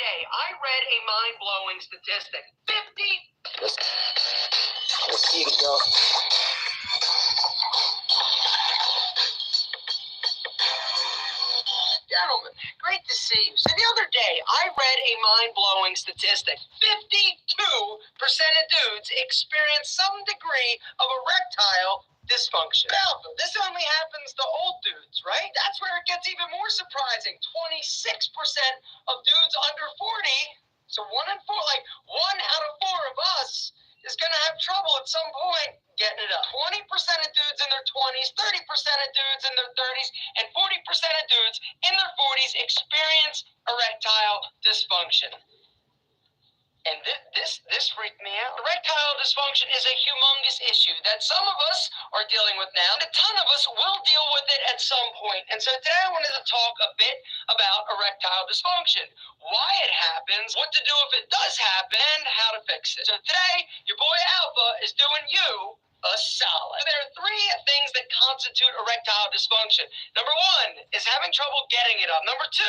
day, I read a mind-blowing statistic. 50... Let's see it go. Gentlemen, great to see you. So the other day, I read a mind-blowing statistic. 52% of dudes experience some degree of erectile dysfunction. Now, this only happens to old dudes, right? That's where it gets even more surprising. 26% of dudes under 40, so 1 in 4, like 1 out of 4 of us is going to have trouble at some point getting it up. 20% of dudes in their 20s, 30% of dudes in their 30s, and 40% of dudes in their 40s experience erectile dysfunction. And this freaked me out. Erectile dysfunction is a humongous issue that some of us are dealing with now. A ton of us will deal with it at some point. And so today I wanted to talk a bit about erectile dysfunction, why it happens, what to do if it does happen, and how to fix it. So today, your boy Alpha is doing you a solid. There are 3 things that constitute erectile dysfunction. Number 1 is having trouble getting it up. Number 2,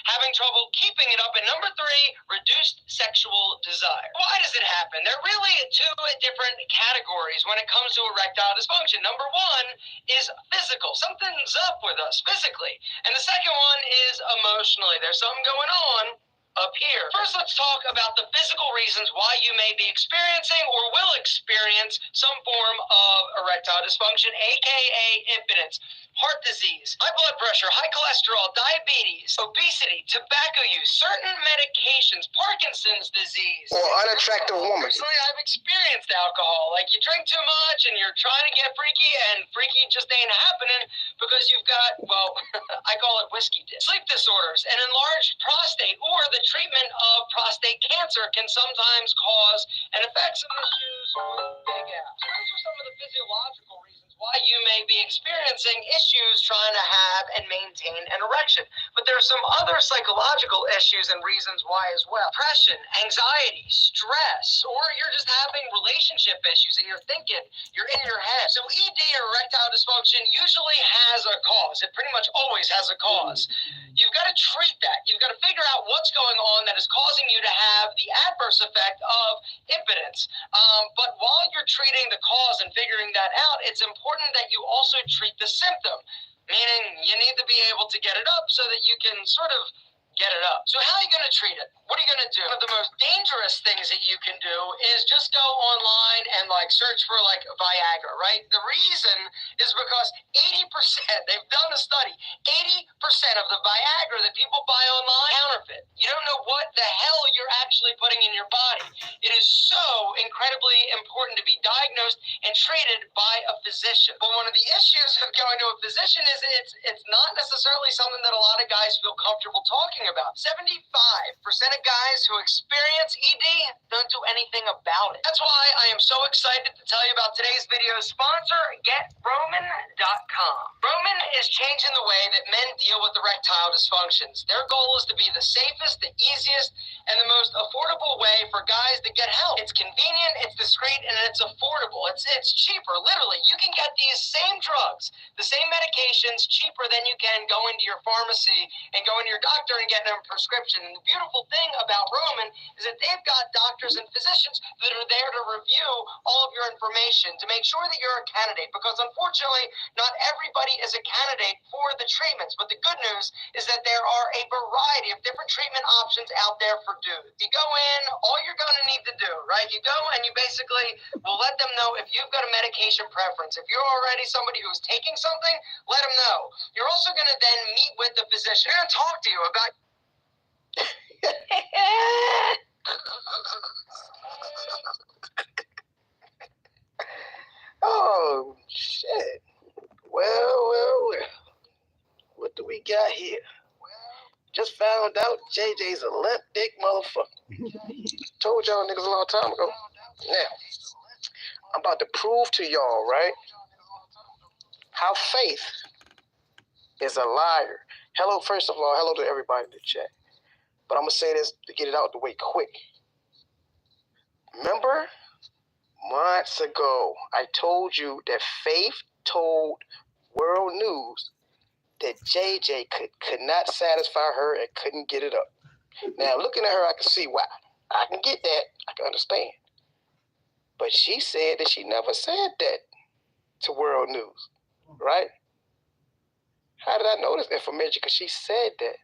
having trouble keeping it up. And number 3, reduced sexual desire. Why does it happen? There are really 2 different categories when it comes to erectile dysfunction. Number 1 is physical. Something's up with us physically. And the second one is emotionally. There's something going on up here. First, let's talk about the physical reasons why you may be experiencing or will experience some form of erectile dysfunction, aka impotence. Heart disease, high blood pressure, high cholesterol, diabetes, obesity, tobacco use, certain medications, Parkinson's disease. Or unattractive woman. Personally, I've experienced alcohol. Like, you drink too much and you're trying to get freaky, and freaky just ain't happening because you've got, well, I call it whiskey dick. Sleep disorders, an enlarged prostate, or the treatment of prostate cancer can sometimes cause and affect some issues with big F. So those are some of the physiological reasons why you may be experiencing issues trying to have and maintain an erection. But there are some other psychological issues and reasons why as well. Depression, anxiety, stress, or you're just having relationship issues and you're thinking, you're in your head. So ED, or erectile dysfunction, usually has a cause. It pretty much always has a cause. You've got to treat that. You've got to figure out what's going on that is causing you to have the adverse effect of impotence. But while you're treating the cause and figuring that out, it's important that you also treat the symptom, meaning you need to be able to get it up so that you can sort of get it up. So how are you going to treat it? What are you going to do? One of the most dangerous things that you can do is just go online and search for Viagra, right? The reason is because 80%, they've done a study, 80% of the Viagra that people buy online, counterfeit. You don't know what the hell you're actually putting in your body. It is so incredibly important to be diagnosed and treated by a physician. But one of the issues of going to a physician is it's not necessarily something that a lot of guys feel comfortable talking about. 75% of guys who experience ED don't do anything about it. That's why I am so excited to tell you about today's video sponsor, GetRoman.com. Roman is changing the way that men deal with erectile dysfunctions. Their goal is to be the safest, the easiest, and the most affordable way for guys to get help. It's convenient, it's discreet, and it's affordable. It's cheaper. Literally, you can get these same drugs, the same medications, cheaper than you can go into your pharmacy and go into your doctor and get a prescription. And the beautiful thing about Roman is that they've got doctors and physicians that are there to review all of your information to make sure that you're a candidate, because unfortunately, not everybody is a candidate for the treatments. But the good news is that there are a variety of different treatment options out there for dudes. You go in, all you're going to need to do, right? You go and you basically will let them know if you've got a medication preference. If you're already somebody who's taking something, let them know. You're also going to then meet with the physician. They're going to talk to you about Oh, shit. Well. What do we got here? Just found out JJ's a left dick motherfucker. Told y'all niggas a long time ago. Now, I'm about to prove to y'all, right, how faith is a liar. Hello, first of all, hello to everybody in the chat. But I'm going to say this to get it out the way quick. Remember, months ago, I told you that Faith told World News that JJ could not satisfy her and couldn't get it up. Now, looking at her, I can see why. I can get that. I can understand. But she said that she never said that to World News, right? How did I know this information? Because she said that.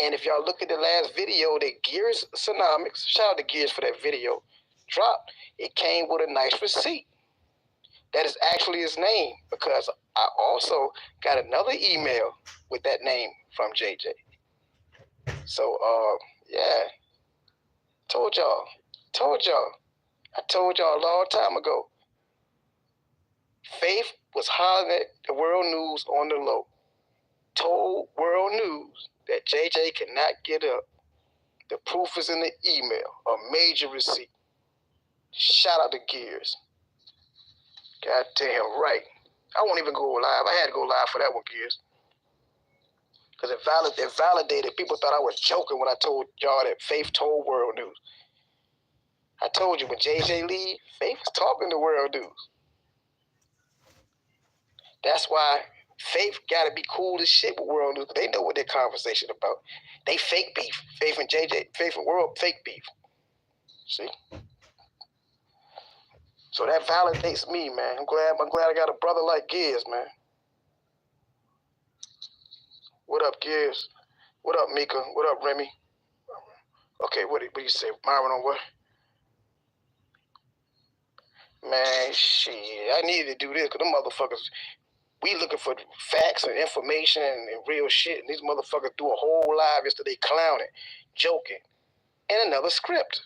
And if y'all look at the last video that Gears Sonomics, shout out to Gears for that video, dropped, it came with a nice receipt. That is actually his name, because I also got another email with that name from JJ. So, yeah, told y'all. I told y'all a long time ago. Faith was hollering at the World News on the low. Told World News that JJ cannot get up. The proof is in the email, a major receipt. Shout out to Gears. Goddamn right. I won't even go live. I had to go live for that one, Gears. Because it validated. People thought I was joking when I told y'all that Faith told World News. I told you when JJ leave, Faith was talking to World News. That's why Faith got to be cool as shit with World News. They know what their conversation about. They fake beef. Faith and JJ, Faith and World, fake beef. See? So that validates me, man. I'm glad I got a brother like Gears, man. What up, Gears? What up, Mika? What up, Remy? Okay, what do you say? Myron on what? Man, shit. I needed to do this because them motherfuckers, we looking for facts and information and real shit. And these motherfuckers do a whole live yesterday clowning, joking, and another script.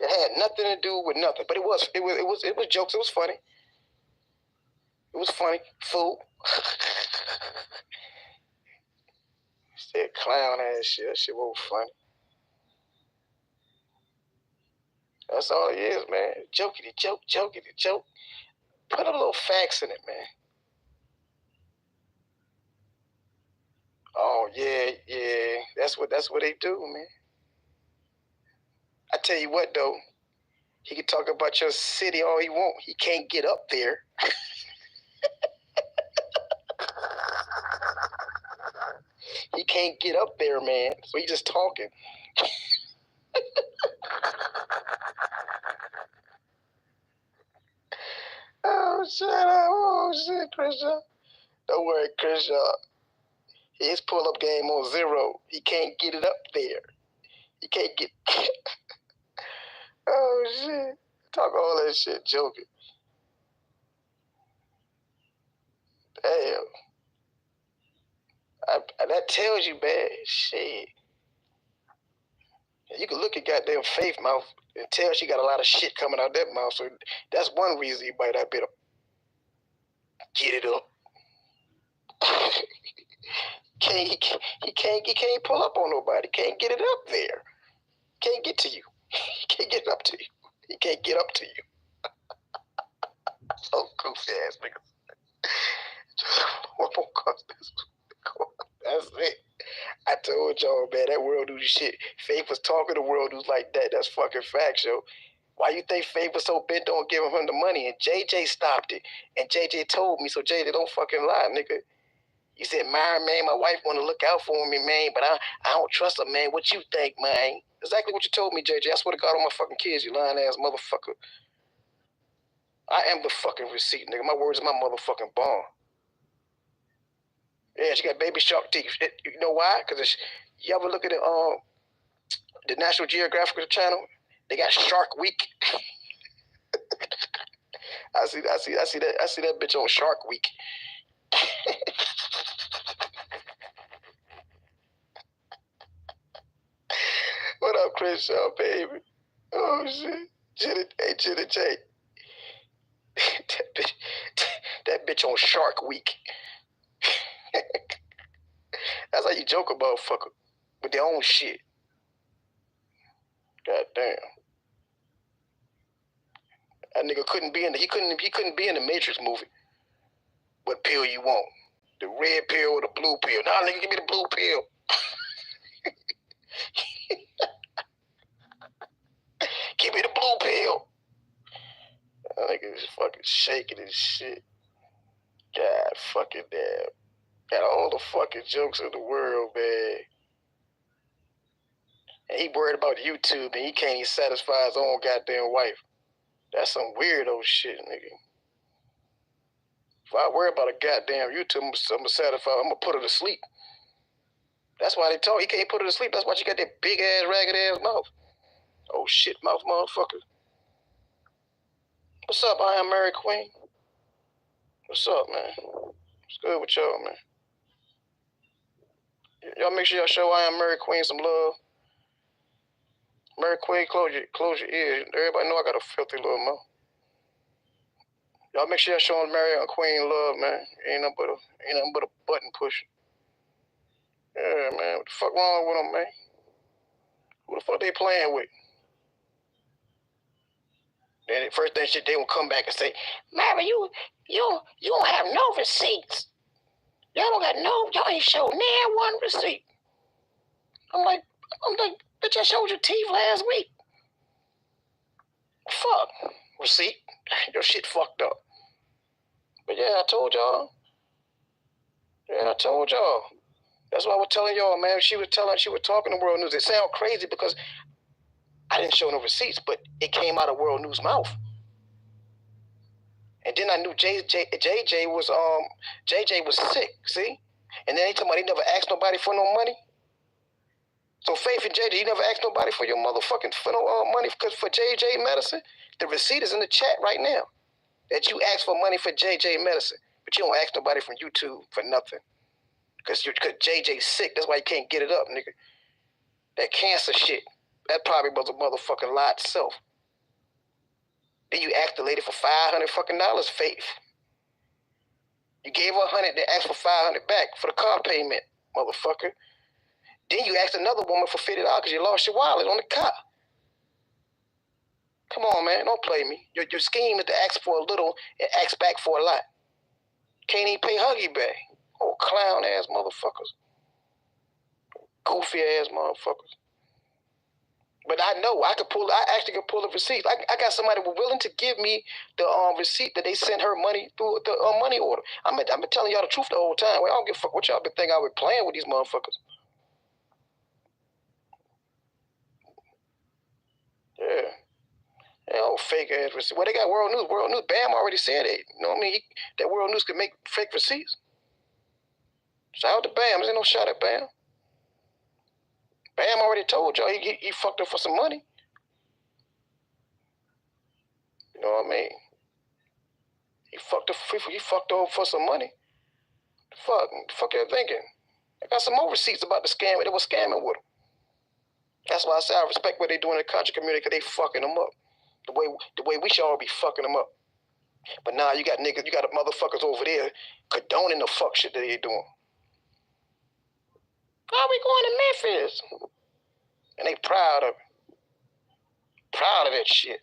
That had nothing to do with nothing. But it was jokes. It was funny. Fool. Said clown ass shit. That shit was funny. That's all it is, man. Jokey joke. Put a little facts in it, man. Oh yeah. That's what they do, man. I tell you what though, he can talk about your city all he want. He can't get up there. He can't get up there, man. So he just talking. Oh, shut up. Oh, shit, Christian. Don't worry, Christian. His pull-up game on 0. He can't get it up there. He can't get... Oh, shit. Talk all that shit, joking. Damn. That tells you, man, shit. You can look at goddamn Faith mouth and tell she got a lot of shit coming out that mouth. So that's one reason you might not be able to get it up. He can't pull up on nobody. Can't get it up there. Can't get to you. He can't get up to you. He can't get up to you. Oh, goofy ass nigga. That's it. I told y'all, man, that World News shit. Faith was talking to World News like that. That's fucking facts, yo. Why you think Faith was so bent on giving him the money? And JJ stopped it. And JJ told me, so JJ, don't fucking lie, nigga. You said, Myron, man, my wife want to look out for me, man, but I don't trust her, man. What you think, man? Exactly what you told me, JJ. I swear to God on my fucking kids, you lying ass motherfucker. I am the fucking receipt, nigga. My words are my motherfucking bond. Yeah, she got baby shark teeth. You know why? Because you ever look at the National Geographic channel? They got Shark Week. I see that bitch on Shark Week. What up, Chris Shaw, baby? Oh shit. Jenny J. that bitch on Shark Week. That's how you joke a motherfucker with their own shit. God damn. That nigga couldn't be in the Matrix movie. What pill you want? The red pill or the blue pill? Nah, nigga, give me the blue pill. Give me the blue pill. That nigga is fucking shaking his shit. God fucking damn. Got all the fucking jokes in the world, man. And he worried about YouTube and he can't even satisfy his own goddamn wife. That's some weirdo shit, nigga. If I worry about a goddamn YouTube, I'm gonna satisfy. I'm gonna put her to sleep. That's why they told he can't put her to sleep. That's why she got that big ass, ragged ass mouth. Oh shit, mouth motherfucker. What's up, I Am Mary Queen? What's up, man? What's good with y'all, man? Y'all make sure y'all show I Am Mary Queen some love. Mary Queen, close your ears. Everybody know I got a filthy little mouth. Y'all make sure y'all showing Mary Queen love, man. Ain't nothing but a button push. Yeah, man. What the fuck wrong with them, man? Who the fuck they playing with? Then the first thing shit, they will come back and say, Mary, you don't have no receipts. Y'all ain't showed near one receipt. I'm like, bitch, I showed your teeth last week. Fuck. Receipt. Your shit fucked up. But yeah, I told y'all. That's why I was telling y'all, man. She was talking to World News. It sound crazy because I didn't show no receipts, but it came out of World News' mouth. And then I knew JJ was sick, see? And then he told me he never asked nobody for no money. So Faith and JJ, you never asked nobody for your motherfucking money because for JJ Medicine, the receipt is in the chat right now. That you asked for money for JJ Medicine, but you don't ask nobody from YouTube for nothing. Because JJ's sick, that's why you can't get it up, nigga. That cancer shit, that probably was a motherfucking lie itself. Then you asked the lady for $500 fucking Faith. You gave her $100, then asked for $500 back for the car payment, motherfucker. Then you asked another woman for $50 because you lost your wallet on the car. Come on, man, don't play me. Your scheme is to ask for a little and ask back for a lot. Can't even pay Huggy back. Oh, clown ass motherfuckers. Goofy ass motherfuckers. But I know I actually could pull the receipt. I got somebody who was willing to give me the receipt that they sent her money through the money order. I've been telling y'all the truth the whole time. Well, I don't give a fuck what y'all been thinking I was playing with these motherfuckers. Yeah. Oh, fake ass receipt. Well, they got World News. World News. Bam already said it. You know what I mean? That World News could make fake receipts. Shout out to Bam. There's no shot at Bam. Bam already told y'all he fucked up for some money. You know what I mean? He fucked up for some money. The fuck you thinking? I got some more receipts about the scam. They were scamming with them. That's why I say I respect what they do in the country community because they fucking them up. The way we should all be fucking them up. But now you got motherfuckers over there condoning the fuck shit that they doing. How we going to Memphis? And they proud of it. Proud of that shit.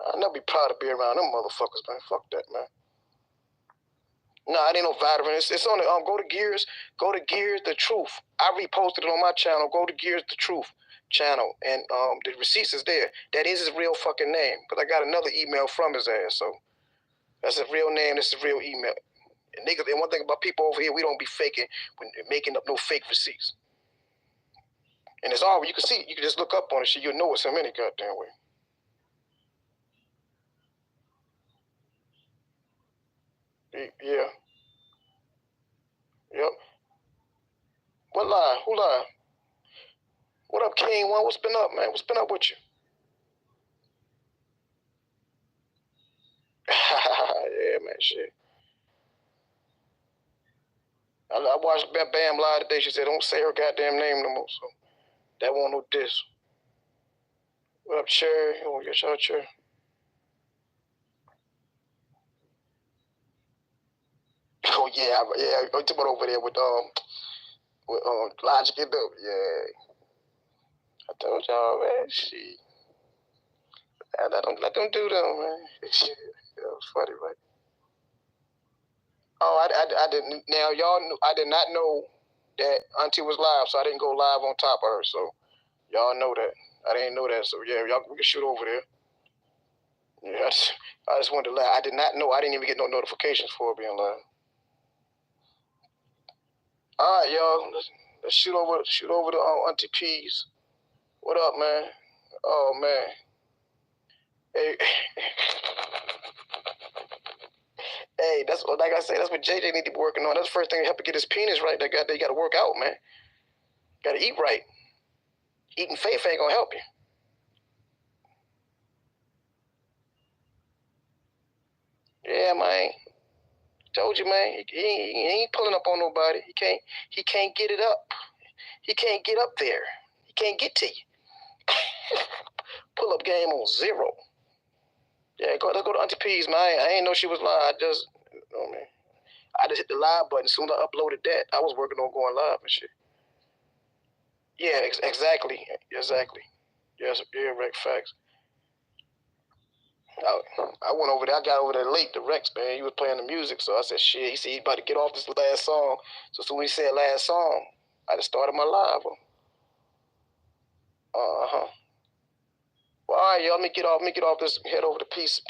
I'll never be proud to be around them motherfuckers, man. Fuck that, man. No, it ain't no vitamin. It's on the go to Gears the Truth. I reposted it on my channel. Go to Gears the Truth channel, and the receipts is there. That is his real fucking name. But I got another email from his ass, so that's his real name. That's his real email. And niggas, and one thing about people over here, we don't be faking when making up no fake receipts. And it's all you can see. You can just look up on it. Shit, you'll know it's him any goddamn way. Yeah. Yep. What lie? Who lie? What up, King One? What's been up, man? What's been up with you? Yeah, man, shit. I watched Bam lie today. She said, don't say her goddamn name no more. So that won't no diss. What up, Cherry? Oh, yes, y'all, Cherry. Oh, yeah. I took it over there with Logic and Dope. Yeah. I told y'all, man, shit. Let them do them, man. Shit. That was funny, right? Oh, I didn't. Now, y'all knew, I did not know that Auntie was live, so I didn't go live on top of her. So y'all know that. I didn't know that. So yeah, y'all we can shoot over there. Yeah, I just wanted to lie. I did not know. I didn't even get no notifications for it being live. All right, y'all. Let's shoot over to Auntie P's. What up, man? Oh man. Hey, hey, that's what, like I said, that's what JJ need to be working on. That's the first thing to help him get his penis right. They got to work out, man. Got to eat right. Eating faith ain't gonna help you. Yeah, man. Told you, man. He ain't pulling up on nobody. He can't get it up. He can't get up there. He can't get to you. Pull up game on 0. Yeah, let's go to Auntie P's, man. I ain't know she was live. I just hit the live button. As soon as I uploaded that, I was working on going live and shit. Yeah, exactly. Yes, yeah, Rex, facts. I went over there. I got over there late to Rex, man. He was playing the music, so I said, shit. He said he about to get off this last song. So as soon as he said last song, I just started my live. Uh-huh. Well, all right, y'all. Let me get off this. Head over to P's.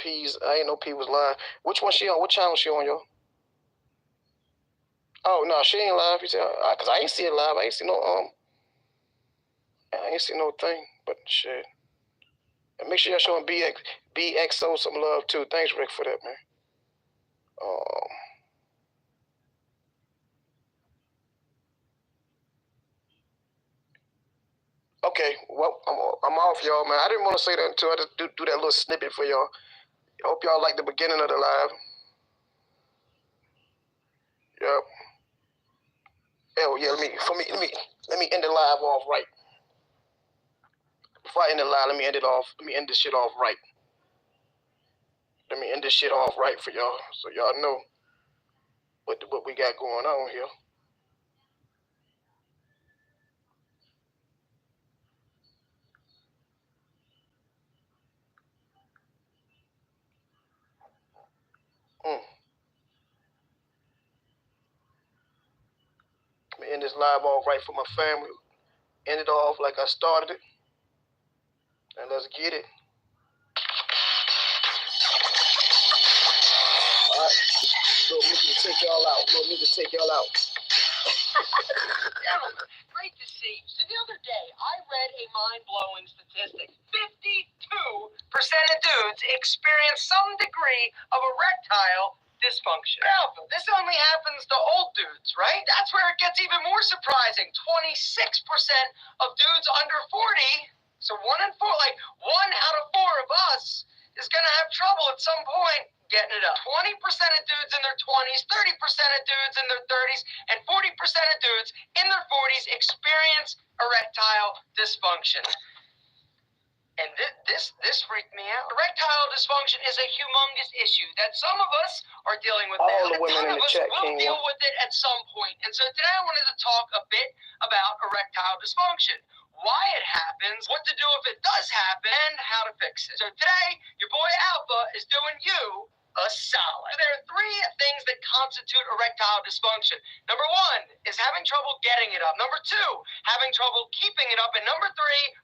I ain't know P was live. Which one she on? What channel she on, y'all? Oh no, she ain't live. He said, cause I ain't see it live. I ain't see no thing. But shit. And make sure y'all showing BXO some love too. Thanks, Rick, for that, man. Okay, well, I'm off, y'all, man. I didn't want to say that until I just do that little snippet for y'all. I hope y'all like the beginning of the live. Yep. Oh yeah, let me end the live off right. Before I end the live, let me end this shit off right. Let me end this shit off right for y'all, so y'all know what we got going on here. Let me end this live off right for my family. End it off like I started it. And let's get it. All right. Little music to take y'all out. Gentlemen, great to see you. So the other day, I read a mind-blowing statistic. 52% of dudes experience some degree of erectile dysfunction. Alpha, this only happens to old dudes, right? That's where it gets even more surprising. 26% of dudes under 40, so 1 out of 4 of us is going to have trouble at some point getting it up. 20% of dudes in their 20s, 30% of dudes in their 30s, and 40% of dudes in their 40s experience erectile dysfunction. And this freaked me out. Erectile dysfunction is a humongous issue that some of us are dealing with now. All the women in the chat will deal with it at some point. And so today I wanted to talk a bit about erectile dysfunction. Why it happens, what to do if it does happen, and how to fix it. So today, your boy Alpha is doing you a solid. There are 3 things that constitute erectile dysfunction. Number 1 is having trouble getting it up. Number 2, having trouble keeping it up. And number 3,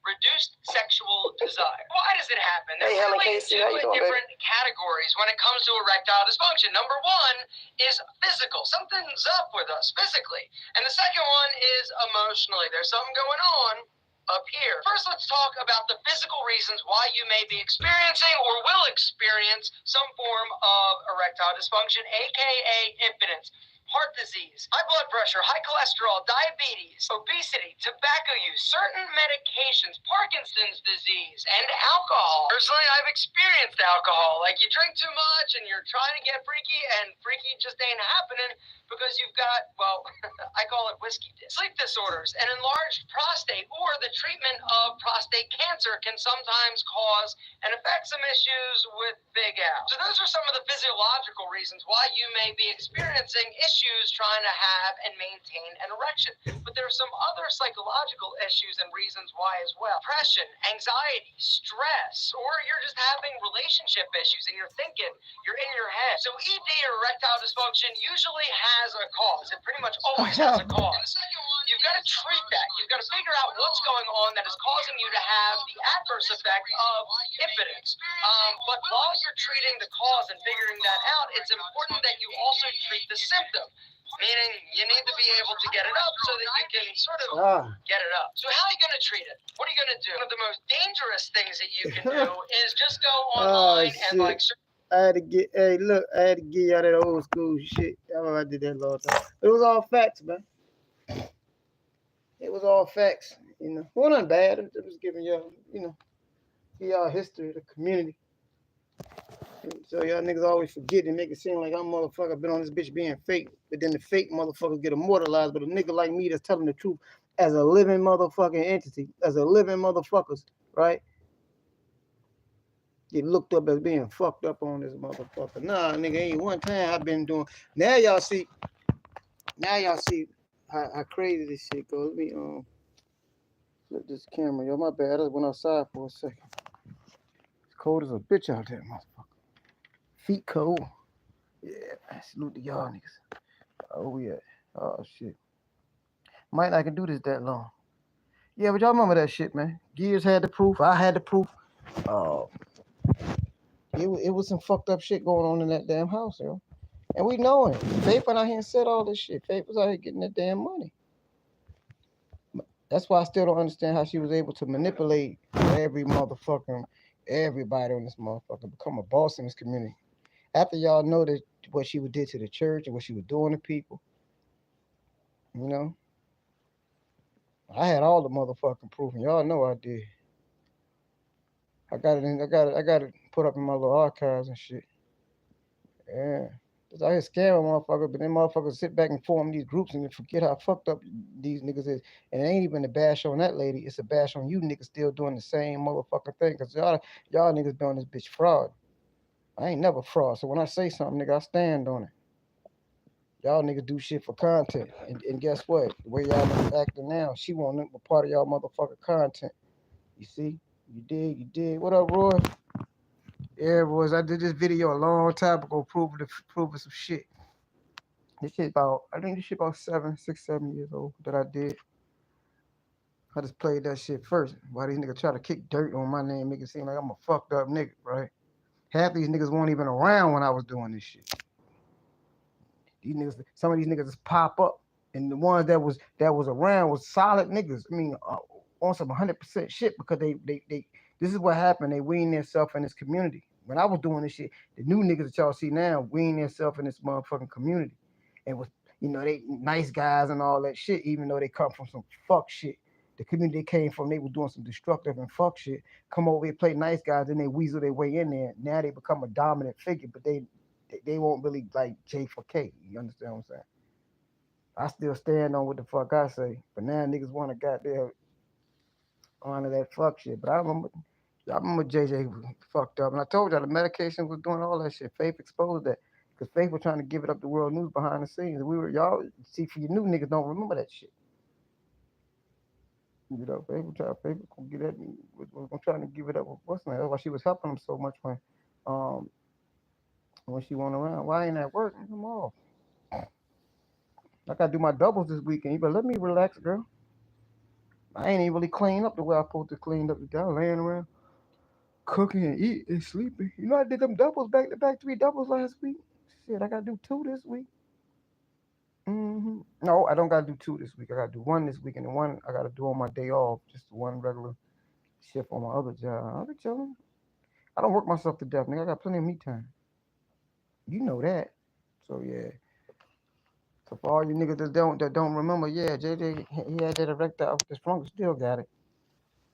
reduced sexual desire. Why does it happen? There are really 2 different categories when it comes to erectile dysfunction. Number 1 is physical. Something's up with us physically. And the second one is emotionally. There's something going on up here. First, let's talk about the physical reasons why you may be experiencing or will experience some form of erectile dysfunction, aka impotence. Heart disease, high blood pressure, high cholesterol, diabetes, obesity, tobacco use, certain medications, Parkinson's disease, and alcohol. Personally, I've experienced alcohol. Like, you drink too much and you're trying to get freaky, and freaky just ain't happening because you've got, well, I call it whiskey dick. Sleep disorders, an enlarged prostate, or the treatment of prostate cancer can sometimes cause and affect some issues with Big Al. So those are some of the physiological reasons why you may be experiencing issues trying to have and maintain an erection. But there are some other psychological issues and reasons why as well. Depression, anxiety, stress, or you're just having relationship issues and you're thinking, you're in your head. So ED or erectile dysfunction usually has a cause. It pretty much always has a cause. And the second one, you've got got to treat that. You've got to figure out what's going on that is causing you to have the adverse effect of impotence. But while you're treating the cause and figuring that out, it's important that you also treat the symptom. Meaning, you need to be able to get it up so that you can sort of get it up. So how are you going to treat it? What are you going to do? One of the most dangerous things that you can do is just go online and like. I had to get, hey, look, I had to give y'all that old school shit. I remember I did that a long time. It was all facts, man. It was all facts, you know. Well, nothing bad. It was giving y'all, you know, give y'all history of the community. So y'all niggas always forget and make it seem like I'm motherfucker been on this bitch being fake, but then the fake motherfuckers get immortalized. But a nigga like me that's telling the truth as a living motherfucking entity, as a living motherfuckers, right? Get looked up as being fucked up on this motherfucker. Nah, nigga, ain't one time I've been doing. Now y'all see how crazy this shit goes. Let me flip this camera, yo. My bad. I just went outside for a second. It's cold as a bitch out there, motherfucker. Feet cold. Yeah, salute to y'all niggas. Oh, we at? Oh, shit. Might not can do this that long. Yeah, but y'all remember that shit, man. Gears had the proof. I had the proof. It was some fucked up shit going on in that damn house, yo. And we know it. Faith went out here and said all this shit. Faith was out here getting that damn money. That's why I still don't understand how she was able to manipulate everybody on this motherfucker, become a boss in this community. After y'all know that what she did to the church and what she was doing to people, you know, I had all the motherfucking proof, and y'all know I did. I got it put up in my little archives and shit. Yeah. Cause I hear scamming motherfuckers, but then motherfuckers sit back and form these groups and forget how fucked up these niggas is. And it ain't even a bash on that lady, it's a bash on you niggas still doing the same motherfucking thing. Cause y'all niggas doing this bitch fraud. I ain't never fraud. So when I say something, nigga, I stand on it. Y'all niggas do shit for content. And guess what? The way y'all niggas acting now, she want a part of y'all motherfucking content. You see? You did. What up, Roy? Yeah, boys, I did this video a long time ago proving some shit. I think this shit about 6, 7 years old that I did. I just played that shit first. Why these niggas try to kick dirt on my name, make it seem like I'm a fucked up nigga, right? Half these niggas weren't even around when I was doing this shit. These niggas, some of these niggas just pop up, and the ones that was around was solid niggas. I mean, on some 100% shit because they this is what happened. They weaned themselves in this community. When I was doing this shit, the new niggas that y'all see now weaned themselves in this motherfucking community, and was, you know, they nice guys and all that shit, even though they come from some fuck shit. The community they came from, they was doing some destructive and fuck shit. Come over here, play nice guys, then they weasel their way in there. Now they become a dominant figure, but they won't really like J4K. You understand what I'm saying? I still stand on what the fuck I say, but now niggas want to goddamn honor that fuck shit. But I remember JJ was fucked up, and I told y'all the medication was doing all that shit. Faith exposed that because Faith was trying to give it up to world news behind the scenes. Y'all see, for you new niggas don't remember that shit. You know, Faith was gonna get that. Was trying to give it up. What's that? That's why she was helping him so much when she went around. Why ain't that working? I'm off. I gotta do my doubles this weekend. You better let me relax, girl. I ain't even really clean up the way I supposed to clean up. The guy laying around, cooking and eating and sleeping. You know, I did them doubles back to back, 3 doubles last week. Shit, I gotta do 2 this week. No, I don't gotta do 2 this week. I gotta do 1 this week, and the 1 I gotta do on my day off. Just 1 regular shift on my other job. I'll be chilling. I don't work myself to death, nigga. I got plenty of me time. You know that. So yeah. So for all you niggas that don't remember, yeah, JJ he had that erectile dysfunction, still got it.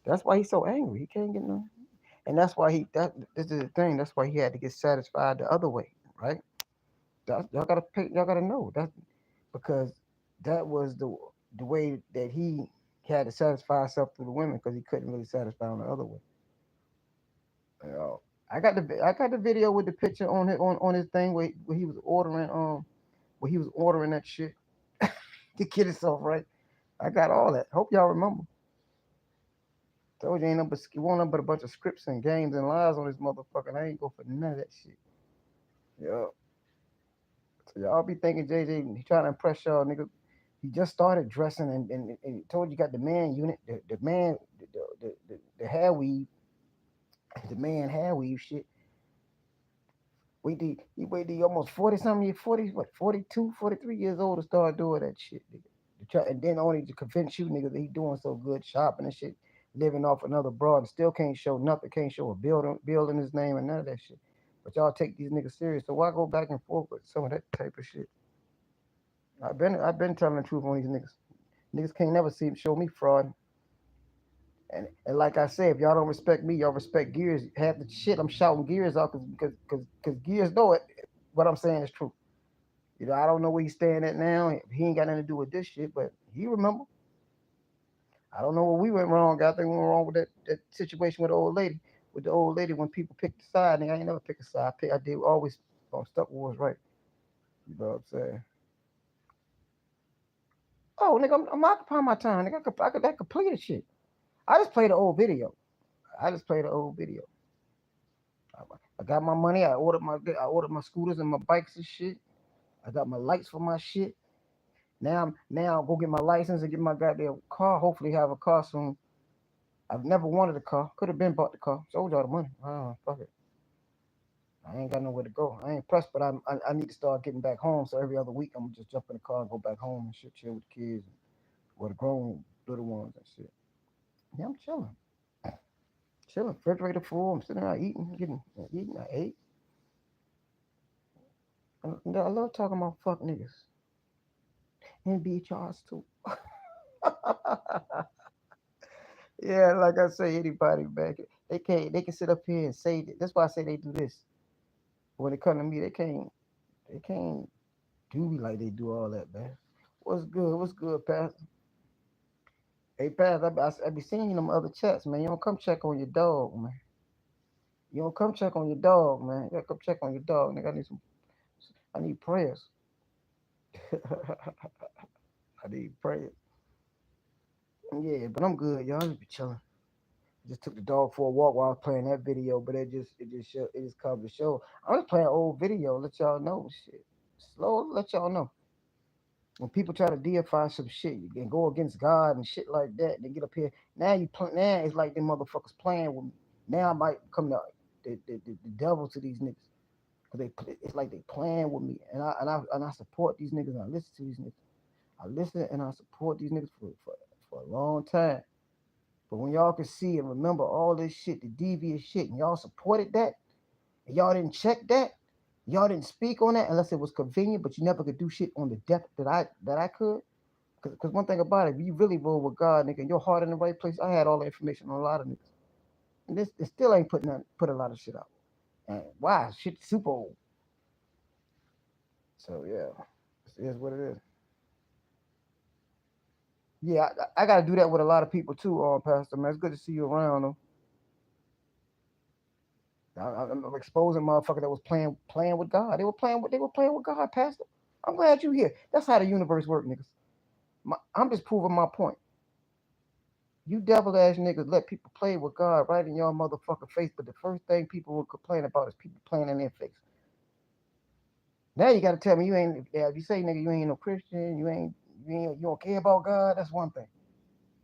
That's why he's so angry. He can't get no. And that's why this is the thing. That's why he had to get satisfied the other way, right? Y'all gotta know that because that was the way that he had to satisfy himself through the women because he couldn't really satisfy on the other way. You know, I got the video with the picture on his thing where he was ordering that shit to get himself right. I got all that. Hope y'all remember. Told you ain't nothing but a bunch of scripts and games and lies on this motherfucker. I ain't go for none of that shit. Yeah. So y'all be thinking JJ he trying to impress y'all, nigga. He just started dressing and told you got the man unit, the man, the hair weave, the man hair weave shit. He waited almost 40 something years, 40, what, 42, 43 years old to start doing that shit, nigga. And then only to convince you, nigga, that he doing so good shopping and shit, living off another broad and still can't show nothing, can't show a building his name and none of that shit. But y'all take these niggas serious. So why go back and forth with some of that type of shit? I've been telling the truth on these niggas. Niggas can't never show me fraud. And like I said, if y'all don't respect me, y'all respect Gears. Half the shit I'm shouting Gears out because Gears know it. What I'm saying is true. I don't know where he's staying at now. He ain't got nothing to do with this shit, but he remember. I don't know where we went wrong. I think we went wrong with that situation with the old lady. With the old lady, when people picked a side, nigga, I ain't never pick a side. I did always stuck with what's right. You know what I'm saying? Oh, nigga, I'm occupying my time. Nigga, I could play the shit. I just played the old video. I just played the old video. I, I got my money. I ordered my scooters and my bikes and shit. I got my lights for my shit. Now I'll go get my license and get my goddamn car. Hopefully have a car soon. I've never wanted a car. Could have been bought the car. Sold y'all the money. Oh, fuck it. I ain't got nowhere to go. I ain't pressed, but I need to start getting back home. So every other week I'm gonna just jump in the car and go back home and shit, chill with the kids, or the grown little ones and shit. Yeah, I'm chilling. Chilling. Refrigerator full. I'm sitting there eating. I ate. I love talking about fuck niggas and beat y'all too. Yeah, like I say, anybody back, they can sit up here and say that. That's why I say they do this. When it come to me, they can't do me like they do all that, man. What's good? What's good, Pastor? Hey, Pastor, I be seeing you in them other chats, man. You don't come check on your dog, man. You don't come check on your dog, man. You gotta come check on your dog, nigga. I need prayers. I need prayers. Yeah, but I'm good, y'all. Just be chilling. Just took the dog for a walk while I was playing that video, but it just covered the show. I'm just playing old video, let y'all know shit. Slow, let y'all know. When people try to deify some shit and go against God and shit like that, they get up here. Now it's like them motherfuckers playing with me. Now I might become the devil to these niggas. Cause it's like they playing with me, and I support these niggas. And I listen to these niggas. I listen and I support these niggas for a long time. But when y'all can see and remember all this shit, the devious shit, and y'all supported that, and y'all didn't check that, y'all didn't speak on that unless it was convenient, but you never could do shit on the depth that I could. Because one thing about it, if you really roll with God, nigga, and your heart in the right place, I had all the information on a lot of niggas. And this it still ain't put a lot of shit out. And why? Shit's super old. So yeah, it is what it is. Yeah, I got to do that with a lot of people too, Pastor, man. It's good to see you around, though. I'm exposing motherfucker that was playing with God. They were playing with God, Pastor. I'm glad you here. That's how the universe works, niggas. I'm just proving my point. You devil ass niggas let people play with God right in your motherfucking face, but the first thing people will complain about is people playing in their face. Now you got to tell me you ain't. Yeah, if you say nigga you ain't no Christian, you don't care about God. That's one thing,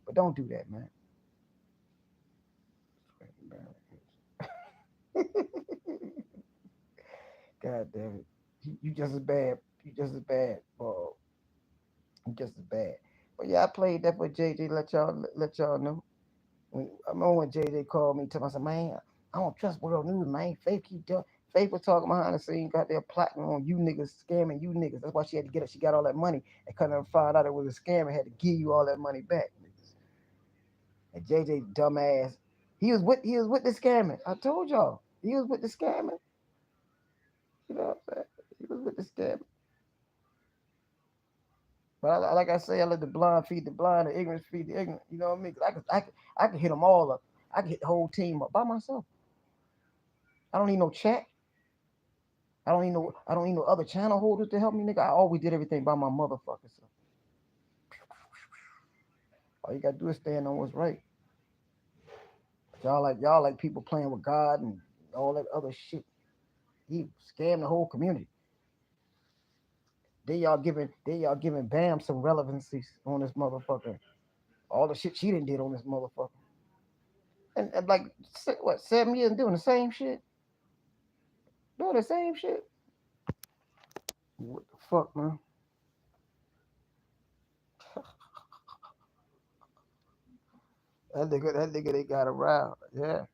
but don't do that, man. God damn it, you just as bad. You just as bad, bro. You just as bad. But yeah, I played that for JJ. Let y'all know. I remember when JJ called me, told me, I said, man, I don't trust world news, man. Faith keep doing. Faith was talking behind the scenes, got there plotting on you niggas, scamming you niggas. That's why she had to get it. She got all that money and couldn't find out it was a scam and had to give you all that money back. Niggas. And JJ dumbass, he was with the scamming. I told y'all, he was with the scamming. You know what I'm saying? He was with the scamming. But like I say, I let the blind feed the blind, the ignorant feed the ignorant. You know what I mean? 'Cause I could hit them all up. I could hit the whole team up by myself. I don't need no chat. I don't need no other channel holders to help me, nigga. I always did everything by my motherfucker. So all you gotta do is stand on what's right. But y'all like people playing with God and all that other shit. He scammed the whole community. y'all giving Bam some relevancy on this motherfucker. All the shit she done did on this motherfucker. And like what 7 years doing the same shit? Doing the same shit? What the fuck, man? That nigga, they got around. Yeah.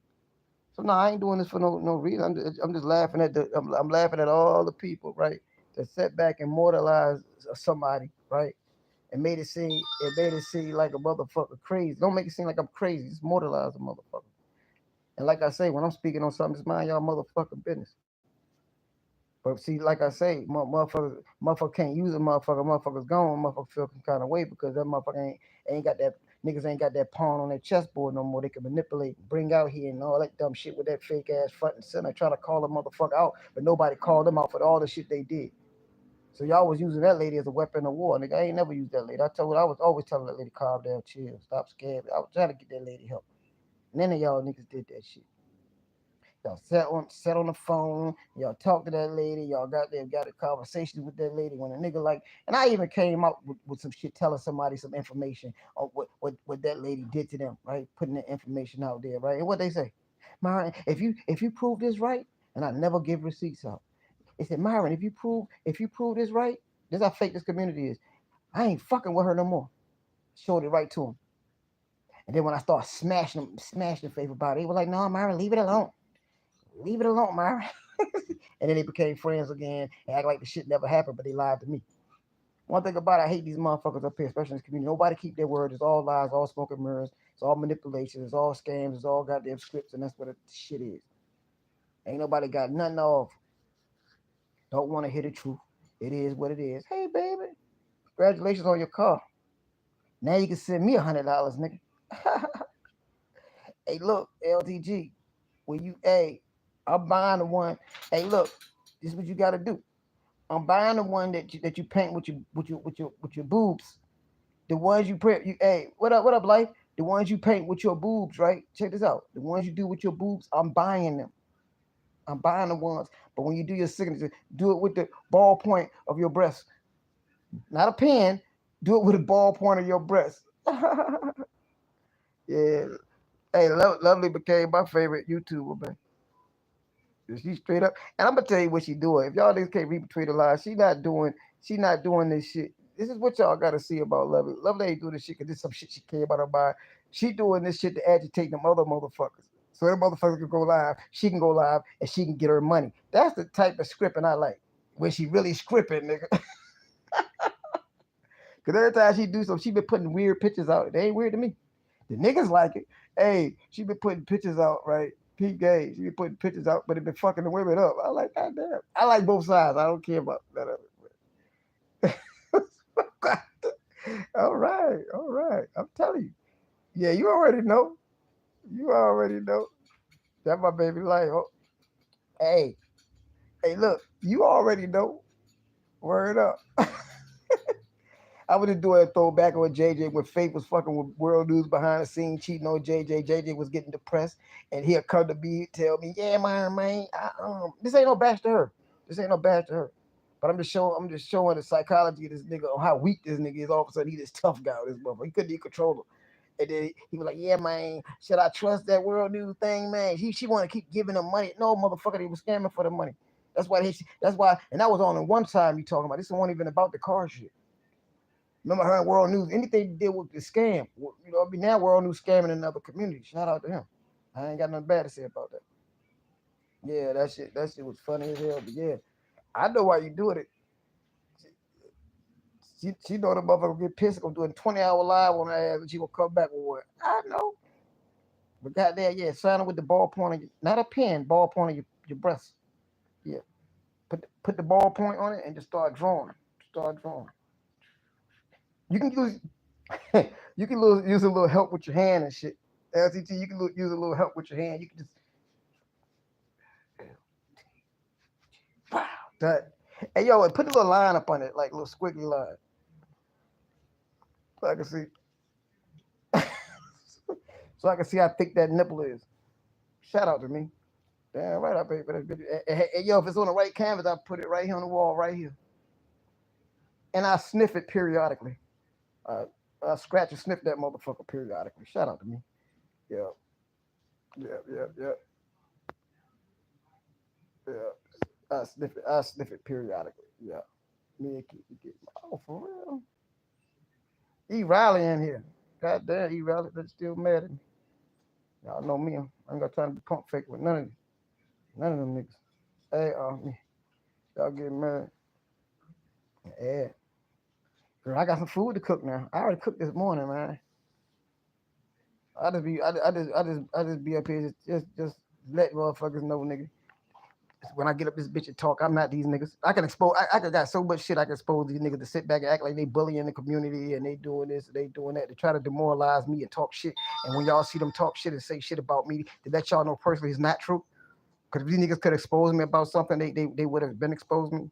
So no, I ain't doing this for no reason. I'm just laughing at I'm laughing at all the people, right? That sat back and immortalized somebody, right? And made it seem like a motherfucker crazy. Don't make it seem like I'm crazy. Just mortalize a motherfucker. And like I say, when I'm speaking on something, just mind y'all motherfucking business. But see, like I say, motherfucker can't use a motherfucker. Motherfucker's gone. Motherfucker feel some kind of way because that motherfucker ain't got that niggas ain't got that pawn on their chessboard no more. They can manipulate, bring out here and all that dumb shit with that fake ass front and center, trying to call a motherfucker out, but nobody called them out for all the shit they did. So y'all was using that lady as a weapon of war. Nigga, I ain't never used that lady. I was always telling that lady, calm down, chill, stop scared. I was trying to get that lady help. None of y'all niggas did that shit. Y'all sat on the phone. Y'all talked to that lady. Y'all got a conversation with that lady. When a nigga like, and I even came out with some shit, telling somebody some information on what that lady did to them, right? Putting the information out there, right? And what they say, Myron, if you prove this right, and I never give receipts out. They said, Myron, if you prove this right, this how fake this community is. I ain't fucking with her no more. Showed it right to him. And then when I started smashing the face about it, he was like, no, Myron, leave it alone. Leave it alone, Myron. And then they became friends again and act like the shit never happened, but they lied to me. One thing about it, I hate these motherfuckers up here, especially in this community. Nobody keep their word. It's all lies, all smoke and mirrors. It's all manipulation. It's all scams. It's all goddamn scripts, and that's what the shit is. Ain't nobody got nothing off. Don't want to hear the truth. It is what it is. Hey, baby, congratulations on your car. Now you can send me $100, nigga. Hey, look, LTG, when I'm buying the one. Hey, look, this is what you got to do. I'm buying the one that you paint with your boobs. The ones you print. What up, life? The ones you paint with your boobs, right? Check this out. The ones you do with your boobs, I'm buying them. I'm buying the ones. But when you do your signature, do it with the ballpoint of your breast, not a pen. Do it with the ballpoint of your breast. Yeah. Hey, Lovely became my favorite YouTuber, man. She straight up, and I'm gonna tell you what she doing. If y'all niggas can't read between the lines, she not doing this shit. This is what y'all gotta see about Lovely. Lovely ain't doing this shit because this some shit she care about her mind. She doing this shit to agitate them other motherfuckers. So them motherfuckers can go live, she can go live, and she can get her money. That's the type of scripting I like. When she really scripting, nigga. Cause every time she do something, she been putting weird pictures out. They ain't weird to me. The niggas like it. Hey, she been putting pictures out, right? Pete Gay, she been putting pictures out, but it been fucking the women up. I like that damn. I like both sides. I don't care about that of it. All right, all right. I'm telling you. Yeah, you already know. You already know. That my baby life. Oh, hey, hey, look, you already know. Word up. I was just doing a throwback on JJ when Faith was fucking with World News behind the scenes, cheating on JJ. JJ was getting depressed, and he'll come to me tell me, "Yeah, man, this ain't no bash to her. This ain't no bash to her." But I'm just showing the psychology of this nigga on how weak this nigga is. All of a sudden, he this tough guy. This motherfucker, he couldn't even control him. And then he was like, "Yeah, man, should I trust that World News thing, man? She want to keep giving him money. No, motherfucker, he was scamming for the money. That's why. That's why. And that was only one time you talking about. This one even about the car shit. Remember her in World News? Anything to deal with the scam, I mean, now World News scamming another community. Shout out to him. I ain't got nothing bad to say about that. Yeah, that shit was funny as hell. But yeah, I know why you doing it. She know the motherfucker get pissed. Gonna do a 20-hour live on her ass, and she gonna come back with what? I know. But goddamn, yeah, sign her with the ballpoint, not a pen, ballpoint of your breast. Yeah, put the ballpoint on it and just start drawing. Start drawing. You can use you can use a little help with your hand and shit. LTT, you can use a little help with your hand. You can just wow, that. Hey yo, and put a little line up on it, like a little squiggly line, so I can see, so I can see how thick that nipple is. Shout out to me. Damn right, I paid for that bitch. Hey, yo, if it's on the right canvas, I put it right here on the wall, right here. and I sniff it periodically. I scratch and sniff that motherfucker periodically. Shout out to me. Yeah, yeah. I sniff it periodically. Yeah. Me and Keith get. Oh, for real. E. Riley in here. God damn, E. Riley, that's still mad at me. Y'all know me. I ain't got time to be pump fake with none of them niggas. Hey, y'all getting mad. Yeah. Girl, I got some food to cook now. I already cooked this morning, man. I just be up here just let motherfuckers know, nigga. When I get up this bitch and talk, I'm not these niggas. I can expose. I got so much shit I can expose these niggas to sit back and act like they bullying the community and they doing this, they doing that, to try to demoralize me and talk shit. And when y'all see them talk shit and say shit about me, to let y'all know personally it's not true. Because if these niggas could expose me about something, they would have been exposed me.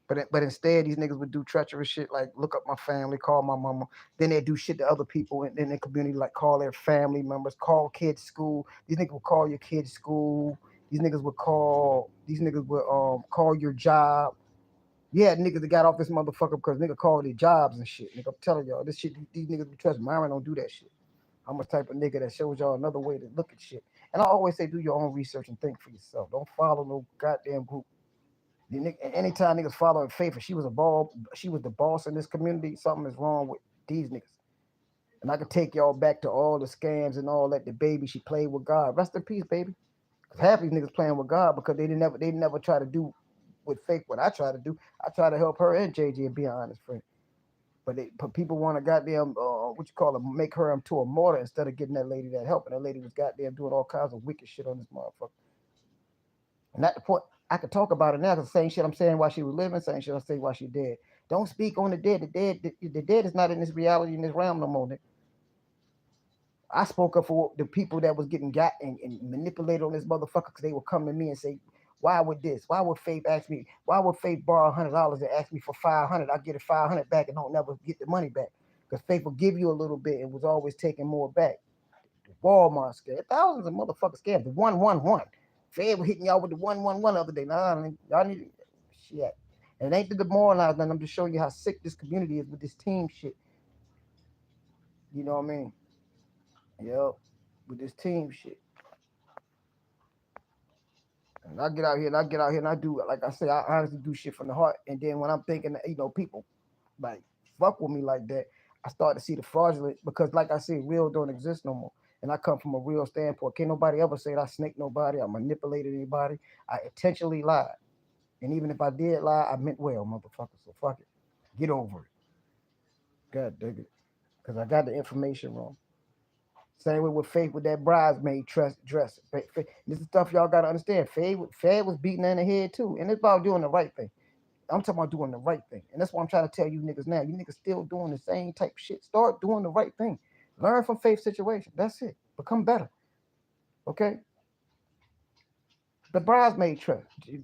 But instead, these niggas would do treacherous shit like look up my family, call my mama. Then they do shit to other people in the community, like call their family members, call kids school. These niggas would call your kids school. These niggas would call your job. Yeah, niggas that got off this motherfucker because nigga called their jobs and shit. Nigga, I'm telling y'all, this shit, these niggas be trust. Myron don't do that shit. I'm a type of nigga that shows y'all another way to look at shit. And I always say, do your own research and think for yourself. Don't follow no goddamn group. Anytime niggas following Faith, she was the boss in this community, something is wrong with these niggas. And I could take y'all back to all the scams and all that. The baby, she played with God. Rest in peace, baby. Because half these niggas playing with God because they never try to do with Faith what I try to do. I try to help her and JJ and be an honest friend. But people want to goddamn make her into a martyr instead of getting that lady that help. And that lady was goddamn doing all kinds of wicked shit on this motherfucker. And at the point, I could talk about it now because the same shit I'm saying while she was living, same shit I'm saying while she dead. Don't speak on the dead. The dead is not in this reality, in this realm no more. Nigga. I spoke up for the people that was getting got and manipulated on this motherfucker because they would come to me and say, why would this? Why would Faith ask me? Why would Faith borrow $100 and ask me for $500? I get it $500 back and don't never get the money back because Faith will give you a little bit and was always taking more back. The Walmart scam, thousands of motherfuckers scams. The 111. Fed was hitting y'all with the 111 the other day. Nah, y'all need shit. And it ain't to demoralize nothing. I'm just showing you how sick this community is with this team shit. You know what I mean? Yep. With this team shit. And I get out here and I do it. Like I say, I honestly do shit from the heart. And then when I'm thinking that, people like fuck with me like that, I start to see the fraudulent because like I said, real don't exist no more. And I come from a real standpoint. Can't nobody ever say that I snaked nobody, I manipulated anybody. I intentionally lied. And even if I did lie, I meant well, motherfucker. So fuck it. Get over it. God dig it. Because I got the information wrong. Same way with Faith with that bridesmaid dress. This is stuff y'all got to understand. Faith was beating her in the head too. And it's about doing the right thing. I'm talking about doing the right thing. And that's what I'm trying to tell you niggas now. You niggas still doing the same type of shit. Start doing the right thing. Learn from Faith's situation. That's it. Become better. Okay? The bridesmaid dress. And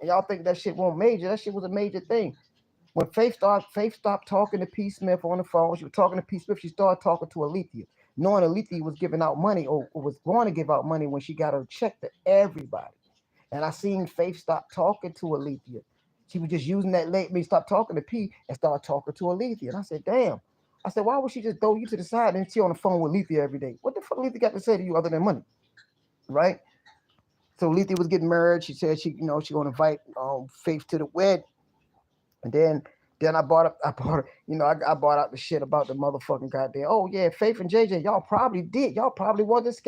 y'all think that shit won't major. That shit was a major thing. When Faith stopped talking to P. Smith on the phone, she was talking to P. Smith, she started talking to Alethea. Knowing Alethea was giving out money or was going to give out money when she got her check to everybody. And I seen Faith stop talking to Alethea. She was just using that stop talking to P and start talking to Alethea. And I said, damn. I said, why would she just throw you to the side and she on the phone with Alethea every day? What the fuck Alethea got to say to you other than money? Right? So Alethea was getting married. She said she gonna invite Faith to the wedding. And then I brought out the shit about the motherfucking goddamn. Oh yeah, Faith and JJ, y'all probably wanted to